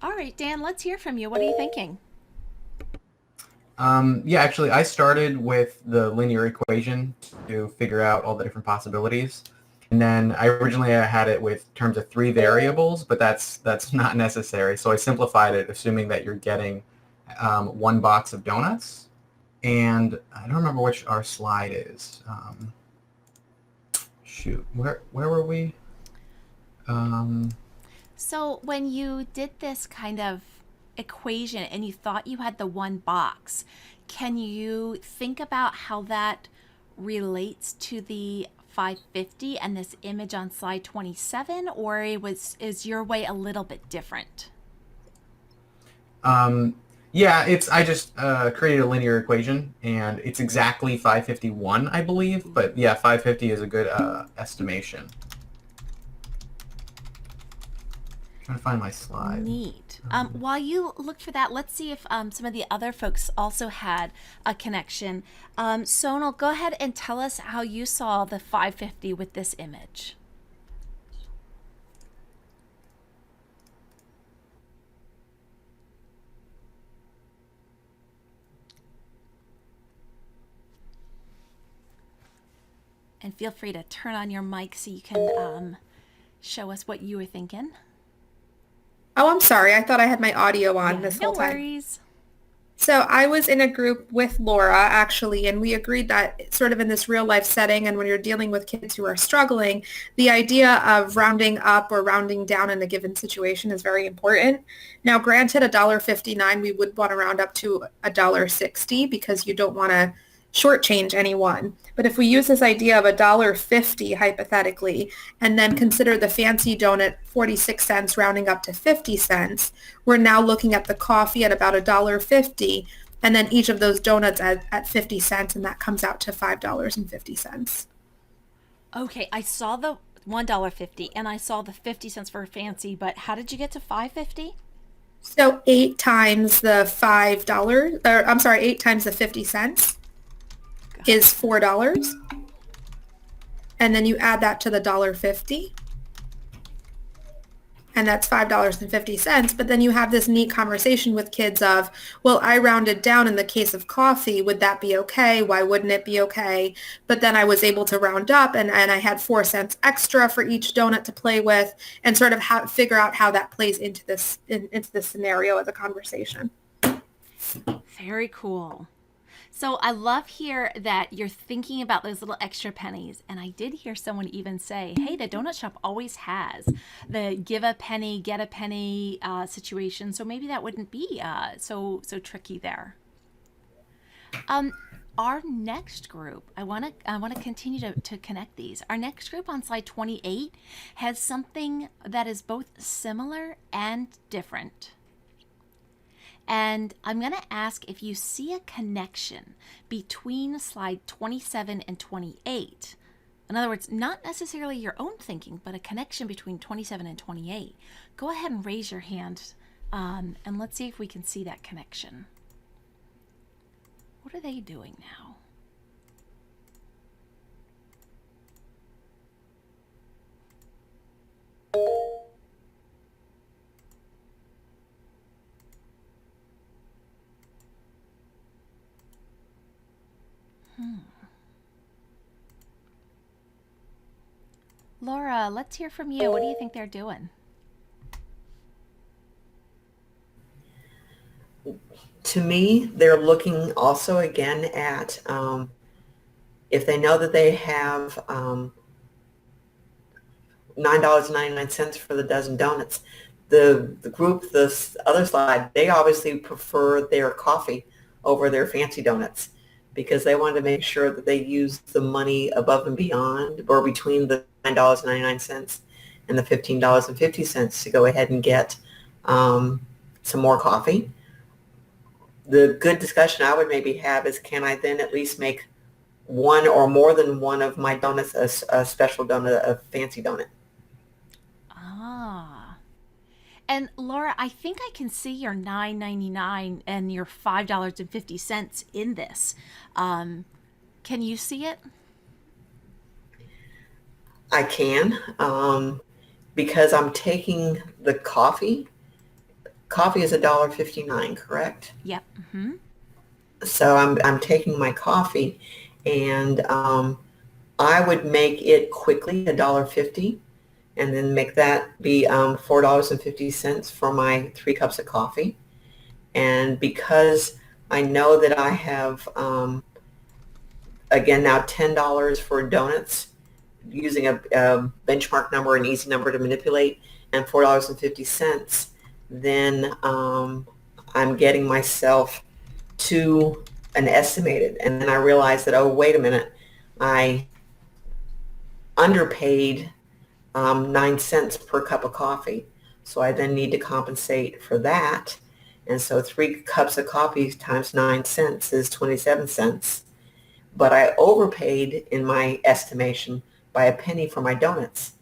All right, Dan, let's hear from you. What are you thinking? Yeah, actually, I started with the linear equation to figure out all the different possibilities. And then I originally had it with terms of 3 variables, but that's not necessary. So I simplified it, assuming that you're getting 1 box of donuts. And I don't remember which our slide is. Shoot, where were we? So when you did this kind of equation and you thought you had the 1 box, can you think about how that relates to the 550 and this image on slide 27, or is your way a little bit different? Yeah, I just created a linear equation, and it's exactly 551, I believe. But yeah, 550 is a good estimation. trying to find my slide. Neat. While you look for that, let's see if some of the other folks also had a connection. Sonal, go ahead and tell us how you saw the 550 with this image. And feel free to turn on your mic so you can show us what you were thinking. Oh, I'm sorry. I thought I had my audio on this No whole time. worries. So I was in a group with Laura, actually, and we agreed that sort of in this real life setting and when you're dealing with kids who are struggling, the idea of rounding up or rounding down in a given situation is very important. Now, granted, $1.59, we would want to round up to $1.60 because you don't want to shortchange anyone. But if we use this idea of $1.50 hypothetically, and then consider the fancy donut 46 cents rounding up to 50 cents, we're now looking at the coffee at about $1.50, and then each of those donuts at 50 cents, and that comes out to $5.50. Okay, I saw the $1.50 and I saw the 50 cents for fancy, but how did you get to $5.50? So 8 times the $5, or I'm sorry, 8 times the 50 cents is $4. And then you add that to the $1.50. And that's $5.50. But then you have this neat conversation with kids of, well, I rounded down in the case of coffee. Would that be okay? Why wouldn't it be okay? But then I was able to round up and I had 4 cents extra for each donut to play with and sort of figure out how that plays into this scenario as a conversation. Very cool. So I love here that you're thinking about those little extra pennies. And I did hear someone even say, hey, the donut shop always has the give a penny, get a penny situation. So maybe that wouldn't be so tricky there. Our next group, I want to continue to connect these. Our next group on slide 28 has something that is both similar and different. And I'm going to ask if you see a connection between slide 27 and 28. In other words, not necessarily your own thinking, but a connection between 27 and 28. Go ahead and raise your hand, and let's see if we can see that connection. What are they doing now? Laura, let's hear from you. What do you think they're doing? To me, they're looking also again at if they know that they have $9.99 for the dozen donuts. The group, this other slide, they obviously prefer their coffee over their fancy donuts because they wanted to make sure that they used the money above and beyond or between the $9.99 and the $15.50 to go ahead and get some more coffee. The good discussion I would maybe have is, can I then at least make one or more than one of my donuts a special donut, a fancy donut? Ah. And Laura, I think I can see your $9.99 and your $5.50 in this. Can you see it? I can, because I'm taking the coffee. Coffee is $1.59, correct? Yep. Mm-hmm. So I'm taking my coffee, and I would make it quickly $1.50, and then make that be $4.50 for my 3 cups of coffee. And because I know that I have again now $10 for donuts, using a benchmark number, an easy number to manipulate, and $4.50, then I'm getting myself to an estimated. And then I realized that, oh, wait a minute, I underpaid 9 cents per cup of coffee. So I then need to compensate for that. And so 3 cups of coffee times 9 cents is 27 cents. But I overpaid in my estimation by a penny for my donuts.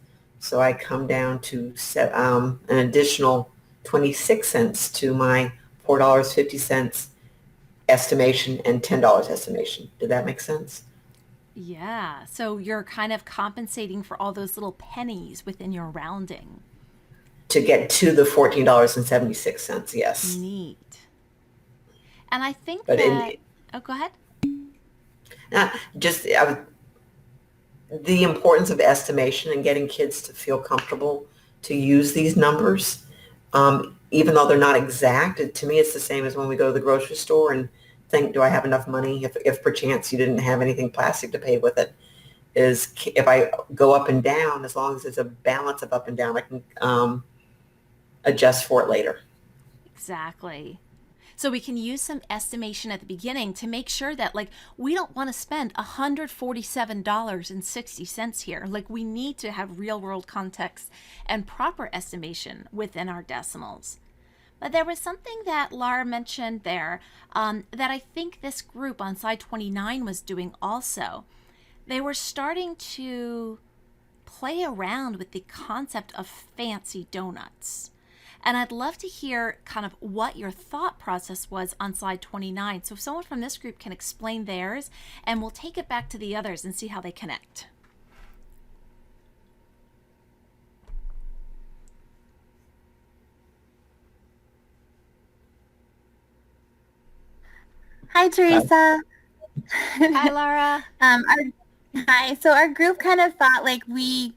So I come down to an additional 26 cents to my $4.50 estimation and $10 estimation. Did that make sense? Yeah. So you're kind of compensating for all those little pennies within your rounding. To get to the $14.76, yes. Neat. And I think But that... Oh, go ahead. Just the importance of estimation and getting kids to feel comfortable to use these numbers, even though they're not exact. To me, it's the same as when we go to the grocery store and think, do I have enough money? If perchance you didn't have anything plastic to pay with it, is if I go up and down, as long as it's a balance of up and down, I can adjust for it later. Exactly. So we can use some estimation at the beginning to make sure that, like, we don't want to spend $147.60 here. Like, we need to have real world context and proper estimation within our decimals. But there was something that Laura mentioned there that I think this group on slide 29 was doing also. They were starting to play around with the concept of fancy donuts. And I'd love to hear kind of what your thought process was on slide 29. So if someone from this group can explain theirs, and we'll take it back to the others and see how they connect. Hi, Teresa. Hi, Laura. Hi. So our group kind of thought like we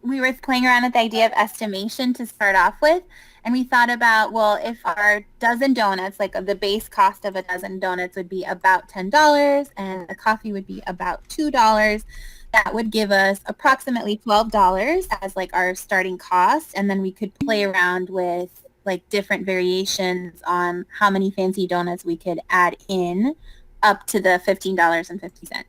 were playing around with the idea of estimation to start off with. And we thought about, well, if our dozen donuts, like the base cost of a dozen donuts would be about $10 and the coffee would be about $2, that would give us approximately $12 as like our starting cost. And then we could play around with like different variations on how many fancy donuts we could add in up to the $15.50.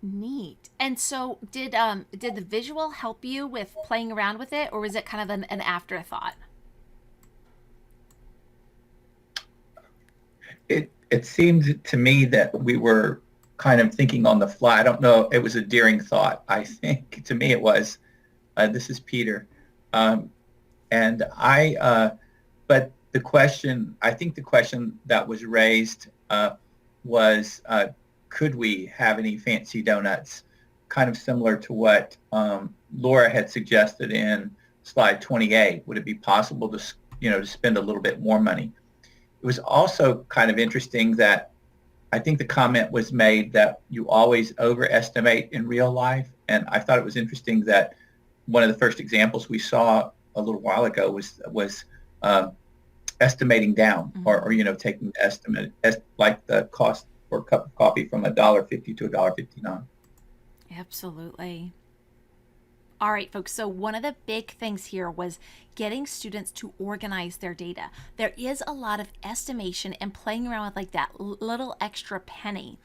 Neat. And so did the visual help you with playing around with it, or was it kind of an afterthought? It seemed to me that we were kind of thinking on the fly. I don't know. It was a daring thought. I think to me it was. This is Peter. But the question, I think the question that was raised was, could we have any fancy donuts? Kind of similar to what Laura had suggested in slide 28. Would it be possible to, to spend a little bit more money? It was also kind of interesting that I think the comment was made that you always overestimate in real life. And I thought it was interesting that one of the first examples we saw a little while ago was estimating down, or taking the estimate, like the cost for a cup of coffee from $1.50 to $1.59. Absolutely. All right, folks. So one of the big things here was getting students to organize their data. There is a lot of estimation and playing around with like that little extra penny.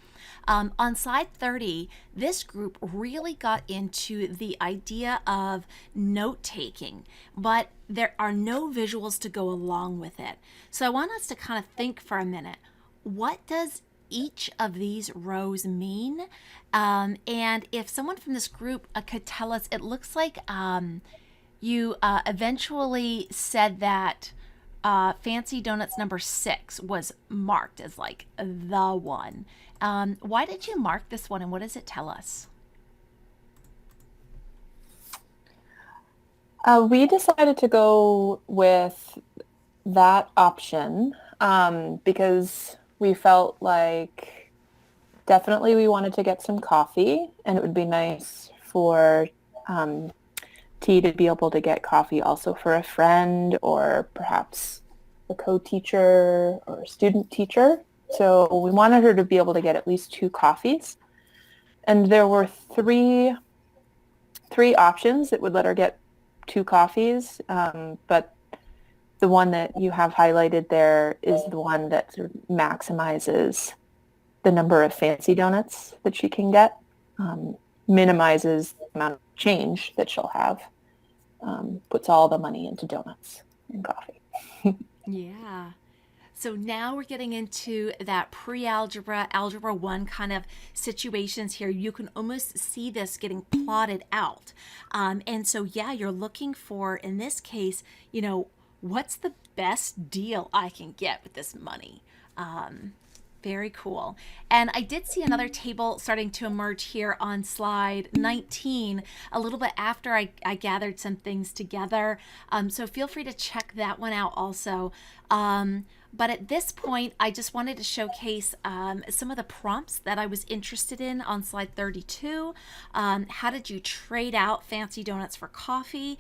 On slide 30, this group really got into the idea of note-taking, but there are no visuals to go along with it. So I want us to kind of think for a minute. What does each of these rows mean? And if someone from this group could tell us, it looks like you eventually said that Fancy Donuts number 6 was marked as like the one. Why did you mark this one, and what does it tell us? We decided to go with that option because we felt like definitely we wanted to get some coffee, and it would be nice for T to be able to get coffee also for a friend or perhaps a co-teacher or a student teacher. So we wanted her to be able to get at least 2 coffees. And there were three options that would let her get 2 coffees, but the one that you have highlighted there is the one that sort of maximizes the number of fancy donuts that she can get, minimizes the amount of change that she'll have, puts all the money into donuts and coffee. Yeah. So now we're getting into that pre-algebra, algebra 1 kind of situations here. You can almost see this getting plotted out. And so, yeah, you're looking for, in this case, what's the best deal I can get with this money? Very cool. And I did see another table starting to emerge here on slide 19, a little bit after I gathered some things together. So feel free to check that one out also. But at this point, I just wanted to showcase some of the prompts that I was interested in on slide 32. How did you trade out fancy donuts for coffee?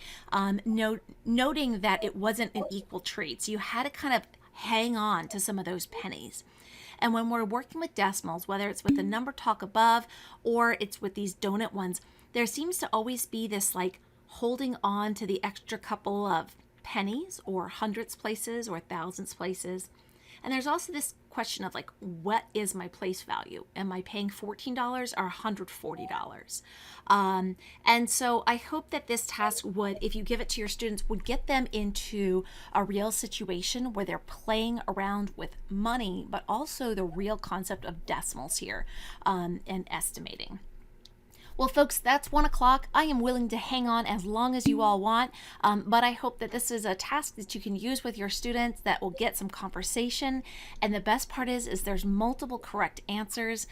Noting that it wasn't an equal trade. So you had to kind of hang on to some of those pennies. And when we're working with decimals, whether it's with the number talk above or it's with these donut ones, there seems to always be this like holding on to the extra couple of pennies or hundredths places or thousandths places. And there's also this question of like, what is my place value? Am I paying $14 or $140? And so I hope that this task would, if you give it to your students, would get them into a real situation where they're playing around with money, but also the real concept of decimals here and estimating. Well, folks, that's 1 o'clock. I am willing to hang on as long as you all want, but I hope that this is a task that you can use with your students that will get some conversation. And the best part is there's multiple correct answers,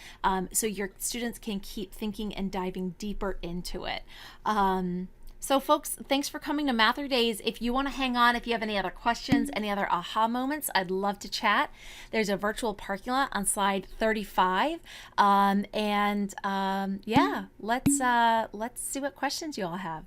so your students can keep thinking and diving deeper into it. So folks, thanks for coming to MATHurdays. If you want to hang on, if you have any other questions, any other aha moments, I'd love to chat. There's a virtual parking lot on slide 35. Yeah, let's see what questions you all have.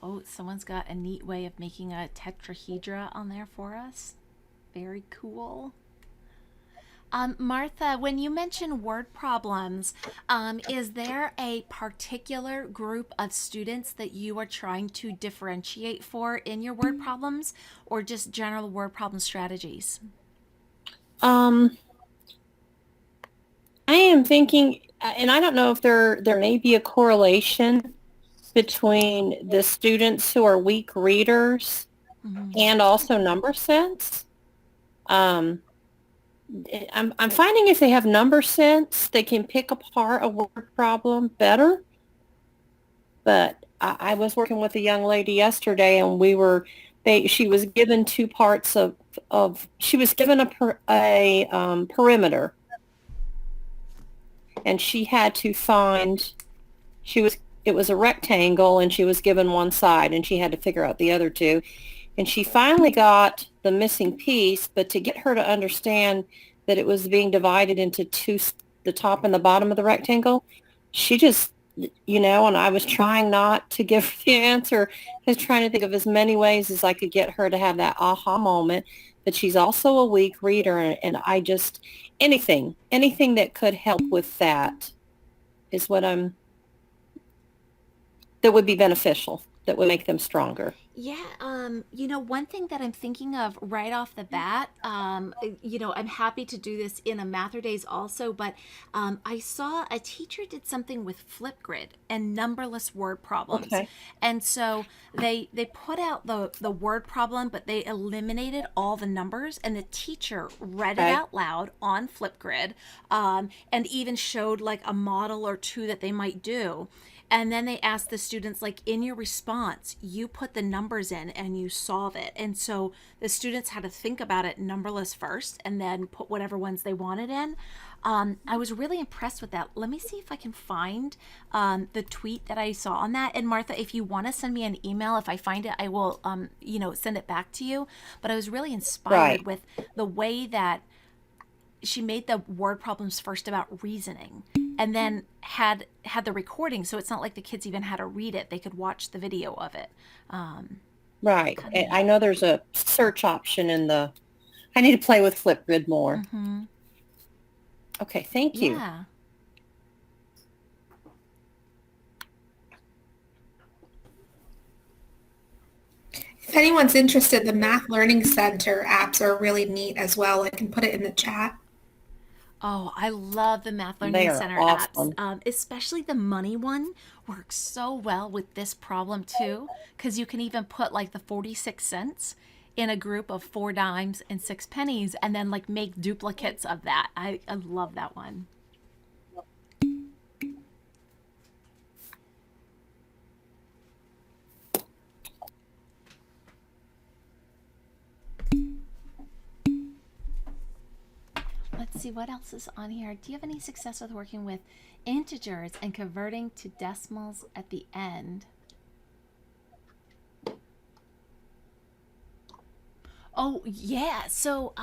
Oh, someone's got a neat way of making a tetrahedra on there for us. Very cool. Martha, when you mention word problems, is there a particular group of students that you are trying to differentiate for in your word problems, or just general word problem strategies? I am thinking, and I don't know if there may be a correlation between the students who are weak readers and also number sense. I'm finding if they have number sense, they can pick apart a word problem better. But I was working with a young lady yesterday, and she was given two parts she was given a perimeter, and she had to find, it was a rectangle, and she was given one side, and she had to figure out the other two. And she finally got the missing piece, but to get her to understand that it was being divided into two, the top and the bottom of the rectangle, she just, and I was trying not to give her the answer. I was trying to think of as many ways as I could get her to have that aha moment. But she's also a weak reader, and I just, anything that could help with that is what that would be beneficial, that would make them stronger. Yeah, one thing that I'm thinking of right off the bat, I'm happy to do this in a MATHurdays also, but I saw a teacher did something with Flipgrid and numberless word problems. Okay. And so they put out the word problem, but they eliminated all the numbers, and the teacher read it out loud on Flipgrid, and even showed like a model or two that they might do. And then they asked the students, like, in your response, you put the numbers in and you solve it. And so the students had to think about it numberless first and then put whatever ones they wanted in. I was really impressed with that. Let me see if I can find the tweet that I saw on that. And Martha, if you want to send me an email, if I find it, I will, send it back to you. But I was really inspired with the way that she made the word problems first about reasoning. and then had the recording, so it's not like the kids even had to read it. They could watch the video of it. Right. And I know there's a search option in the, I need to play with Flipgrid more. Mm-hmm. Okay, thank you. Yeah. If anyone's interested, the Math Learning Center apps are really neat as well. I can put it in the chat. Oh, I love the Math They Learning are Center awesome. apps. Especially the money one works so well with this problem too, because you can even put like the 46 cents in a group of 4 dimes and 6 pennies, and then like make duplicates of that. I love that one. Let's see what else is on here. Do you have any success with working with integers and converting to decimals at the end? Oh yeah. So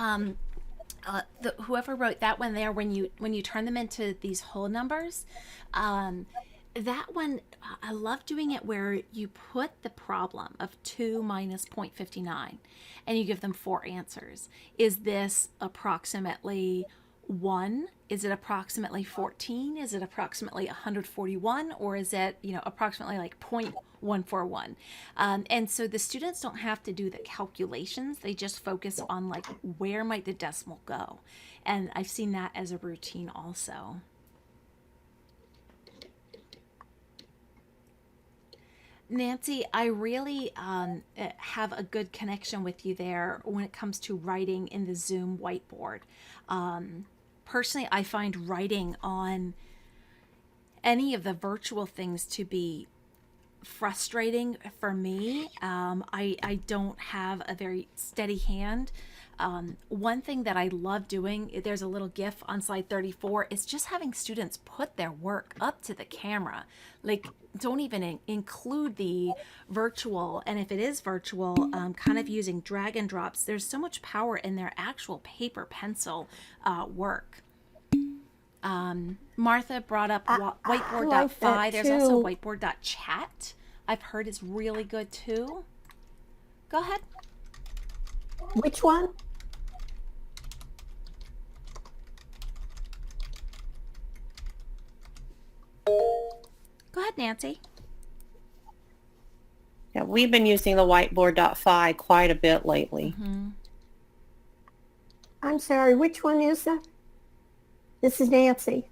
whoever wrote that one there, when you turn them into these whole numbers, that one, I love doing it where you put the problem of 2 minus 0.59 and you give them 4 answers. Is this approximately 1? Is it approximately 14? Is it approximately 141? Or is it, approximately like 0.141? And so the students don't have to do the calculations. They just focus on like, where might the decimal go? And I've seen that as a routine also. Nancy, I really have a good connection with you there when it comes to writing in the Zoom whiteboard. Personally, I find writing on any of the virtual things to be frustrating for me. I don't have a very steady hand. One thing that I love doing, there's a little GIF on slide 34, is just having students put their work up to the camera. Like, don't even include the virtual, and if it is virtual, kind of using drag and drops. There's so much power in their actual paper pencil work. Martha brought up whiteboard.fi. There's also whiteboard.chat. I've heard is really good too. Go ahead. Which one? Go ahead, Nancy. Yeah, we've been using the whiteboard.fi quite a bit lately. Mm-hmm. I'm sorry, which one is that? This is Nancy.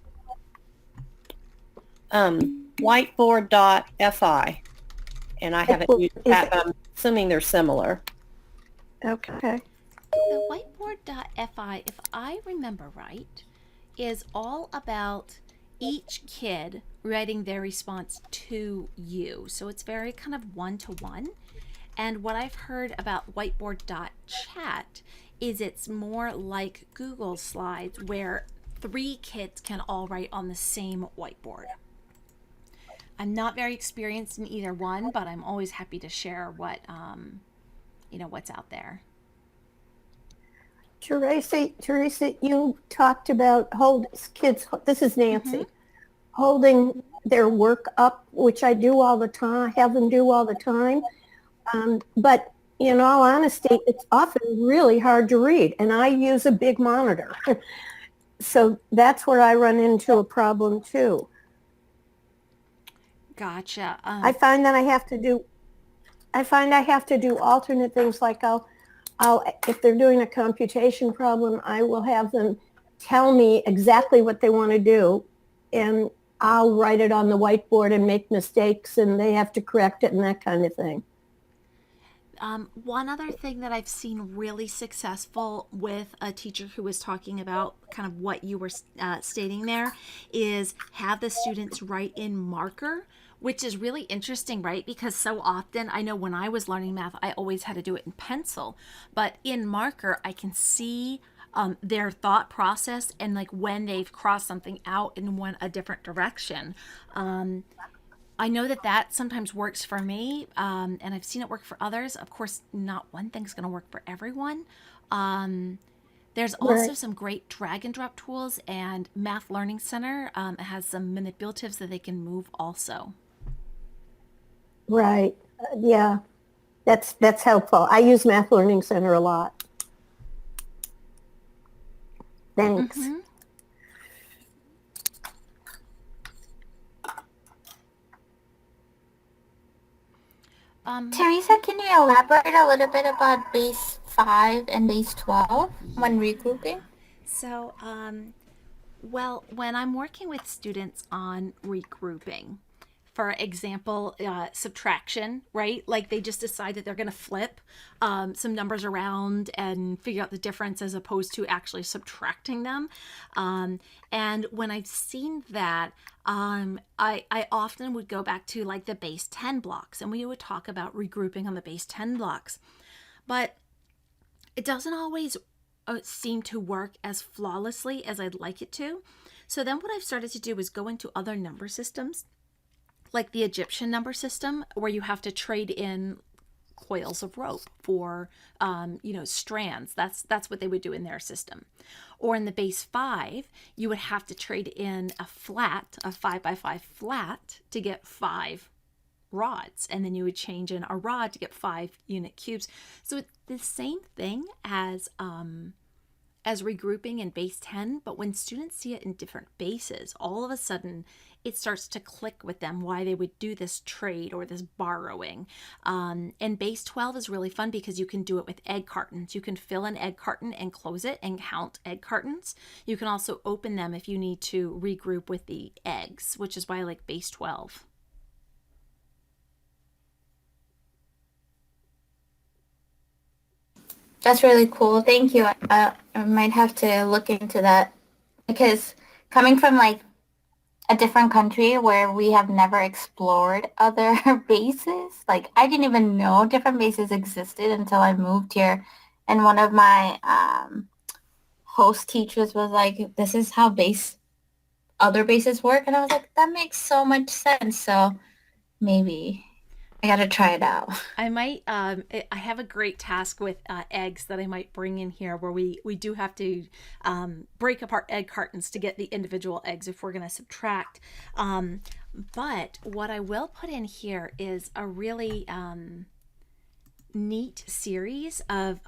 Whiteboard.fi. And I haven't used that, but I'm assuming they're similar. Okay. The whiteboard.fi, if I remember right, is all about each kid writing their response to you. So it's very kind of one-to-one. And what I've heard about whiteboard.chat is it's more like Google Slides, where 3 kids can all write on the same whiteboard. I'm not very experienced in either one, but I'm always happy to share what, what's out there. Teresa, you talked about kids, this is Nancy, holding their work up, which I do all the time, have them do all the time. But in all honesty, it's often really hard to read, and I use a big monitor. So that's where I run into a problem too. Gotcha. I find that I have to do alternate things, like I'll if they're doing a computation problem, I will have them tell me exactly what they want to do, and I'll write it on the whiteboard and make mistakes, and they have to correct it and that kind of thing. One other thing that I've seen really successful with a teacher who was talking about kind of what you were stating there is have the students write in marker, which is really interesting, right? Because so often, I know when I was learning math, I always had to do it in pencil, but in marker, I can see their thought process and like when they've crossed something out in a different direction. I know that sometimes works for me, and I've seen it work for others. Of course, not one thing's going to work for everyone. There's also some great drag and drop tools, and Math Learning Center has some manipulatives that they can move also. Right. Yeah. That's helpful. I use Math Learning Center a lot. Thanks. Mm-hmm. Teresa, can you elaborate a little bit about base 5 and base 12 when regrouping? So, well, when I'm working with students on regrouping, for example, subtraction, right? Like they just decide that they're going to flip some numbers around and figure out the difference as opposed to actually subtracting them. And when I've seen that, I often would go back to like the base 10 blocks, and we would talk about regrouping on the base 10 blocks. But it doesn't always seem to work as flawlessly as I'd like it to. So then what I've started to do is go into other number systems, like the Egyptian number system, where you have to trade in coils of rope for strands. That's what they would do in their system. Or in the base 5, you would have to trade in a 5x5 flat to get 5 rods, and then you would change in a rod to get 5 unit cubes. So it's the same thing as regrouping in base 10, but when students see it in different bases, all of a sudden it starts to click with them why they would do this trade or this borrowing. And base 12 is really fun because you can do it with egg cartons. You can fill an egg carton and close it and count egg cartons. You can also open them if you need to regroup with the eggs, which is why I like base 12. That's really cool. Thank you. I might have to look into that, because coming from like a different country where we have never explored other bases, like I didn't even know different bases existed until I moved here. And one of my host teachers was like, this is how other bases work. And I was like, that makes so much sense. So maybe I gotta try it out. I might, I have a great task with eggs that I might bring in here, where we do have to break apart egg cartons to get the individual eggs if we're going to subtract. But what I will put in here is a really neat series of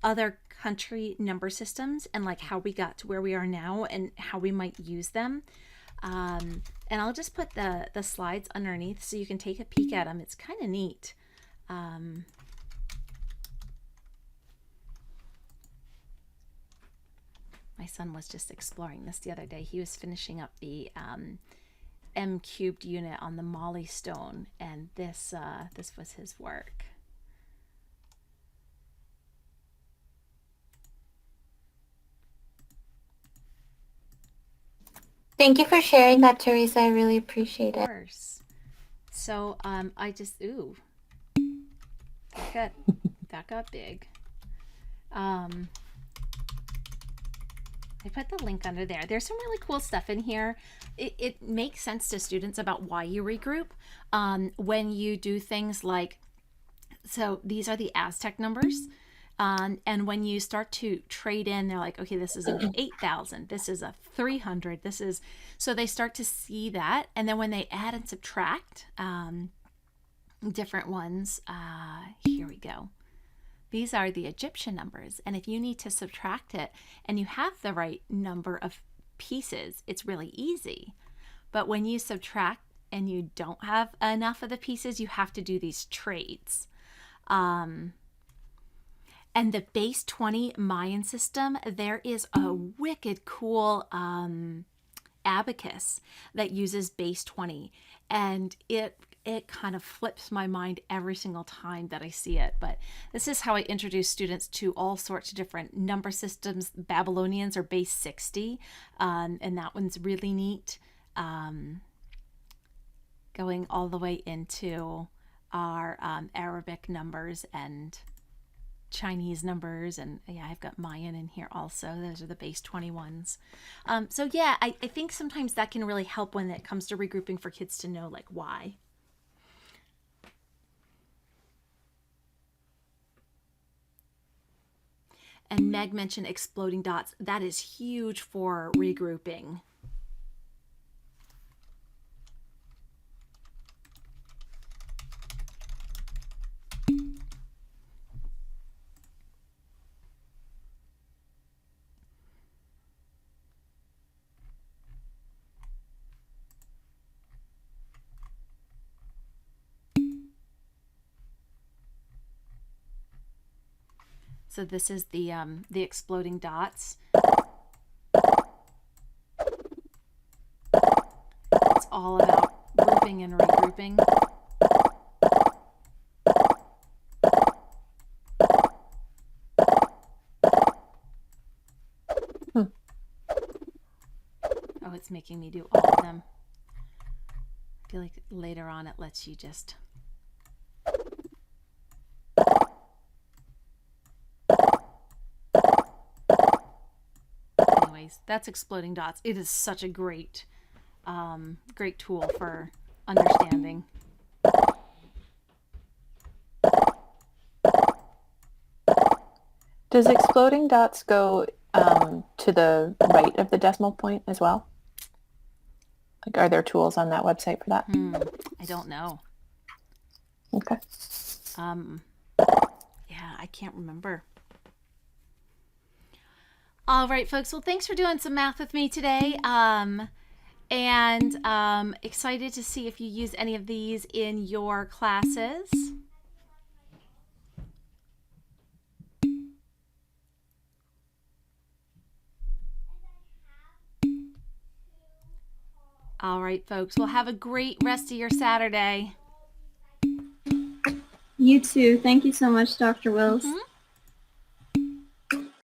other country number systems, and like how we got to where we are now and how we might use them. And I'll just put the slides underneath so you can take a peek at them. It's kind of neat. My son was just exploring this the other day. He was finishing up the M cubed unit on the Molly stone, and this was his work. Thank you for sharing that, Teresa. I really appreciate it. So I just that got big. I put the link under there. There's some really cool stuff in here. It makes sense to students about why you regroup when you do things like, so these are the Aztec numbers. And when you start to trade in, they're like, okay, this is an 8,000, this is a 300, so they start to see that. And then when they add and subtract different ones, here we go. These are the Egyptian numbers. And if you need to subtract it and you have the right number of pieces, it's really easy. But when you subtract and you don't have enough of the pieces, you have to do these trades. And the base 20 Mayan system, there is a wicked cool abacus that uses base 20. And it kind of flips my mind every single time that I see it. But this is how I introduce students to all sorts of different number systems. Babylonians are base 60, and that one's really neat. Going all the way into our Arabic numbers and Chinese numbers, and yeah, I've got Mayan in here also. Those are the base 21s. So yeah, I think sometimes that can really help when it comes to regrouping for kids to know like why. And Meg mentioned exploding dots. That is huge for regrouping. So this is the exploding dots. It's all about grouping and regrouping. Oh, it's making me do all of them. I feel like later on it lets you just... Anyways, that's exploding dots. It is such a great great tool for understanding. Does exploding dots go to the right of the decimal point as well? Like, are there tools on that website for that? I don't know. Okay. Yeah, I can't remember. All right, folks. Well, thanks for doing some math with me today. And excited to see if you use any of these in your classes. All right, folks. Well, have a great rest of your Saturday. You too. Thank you so much, Dr. Wills.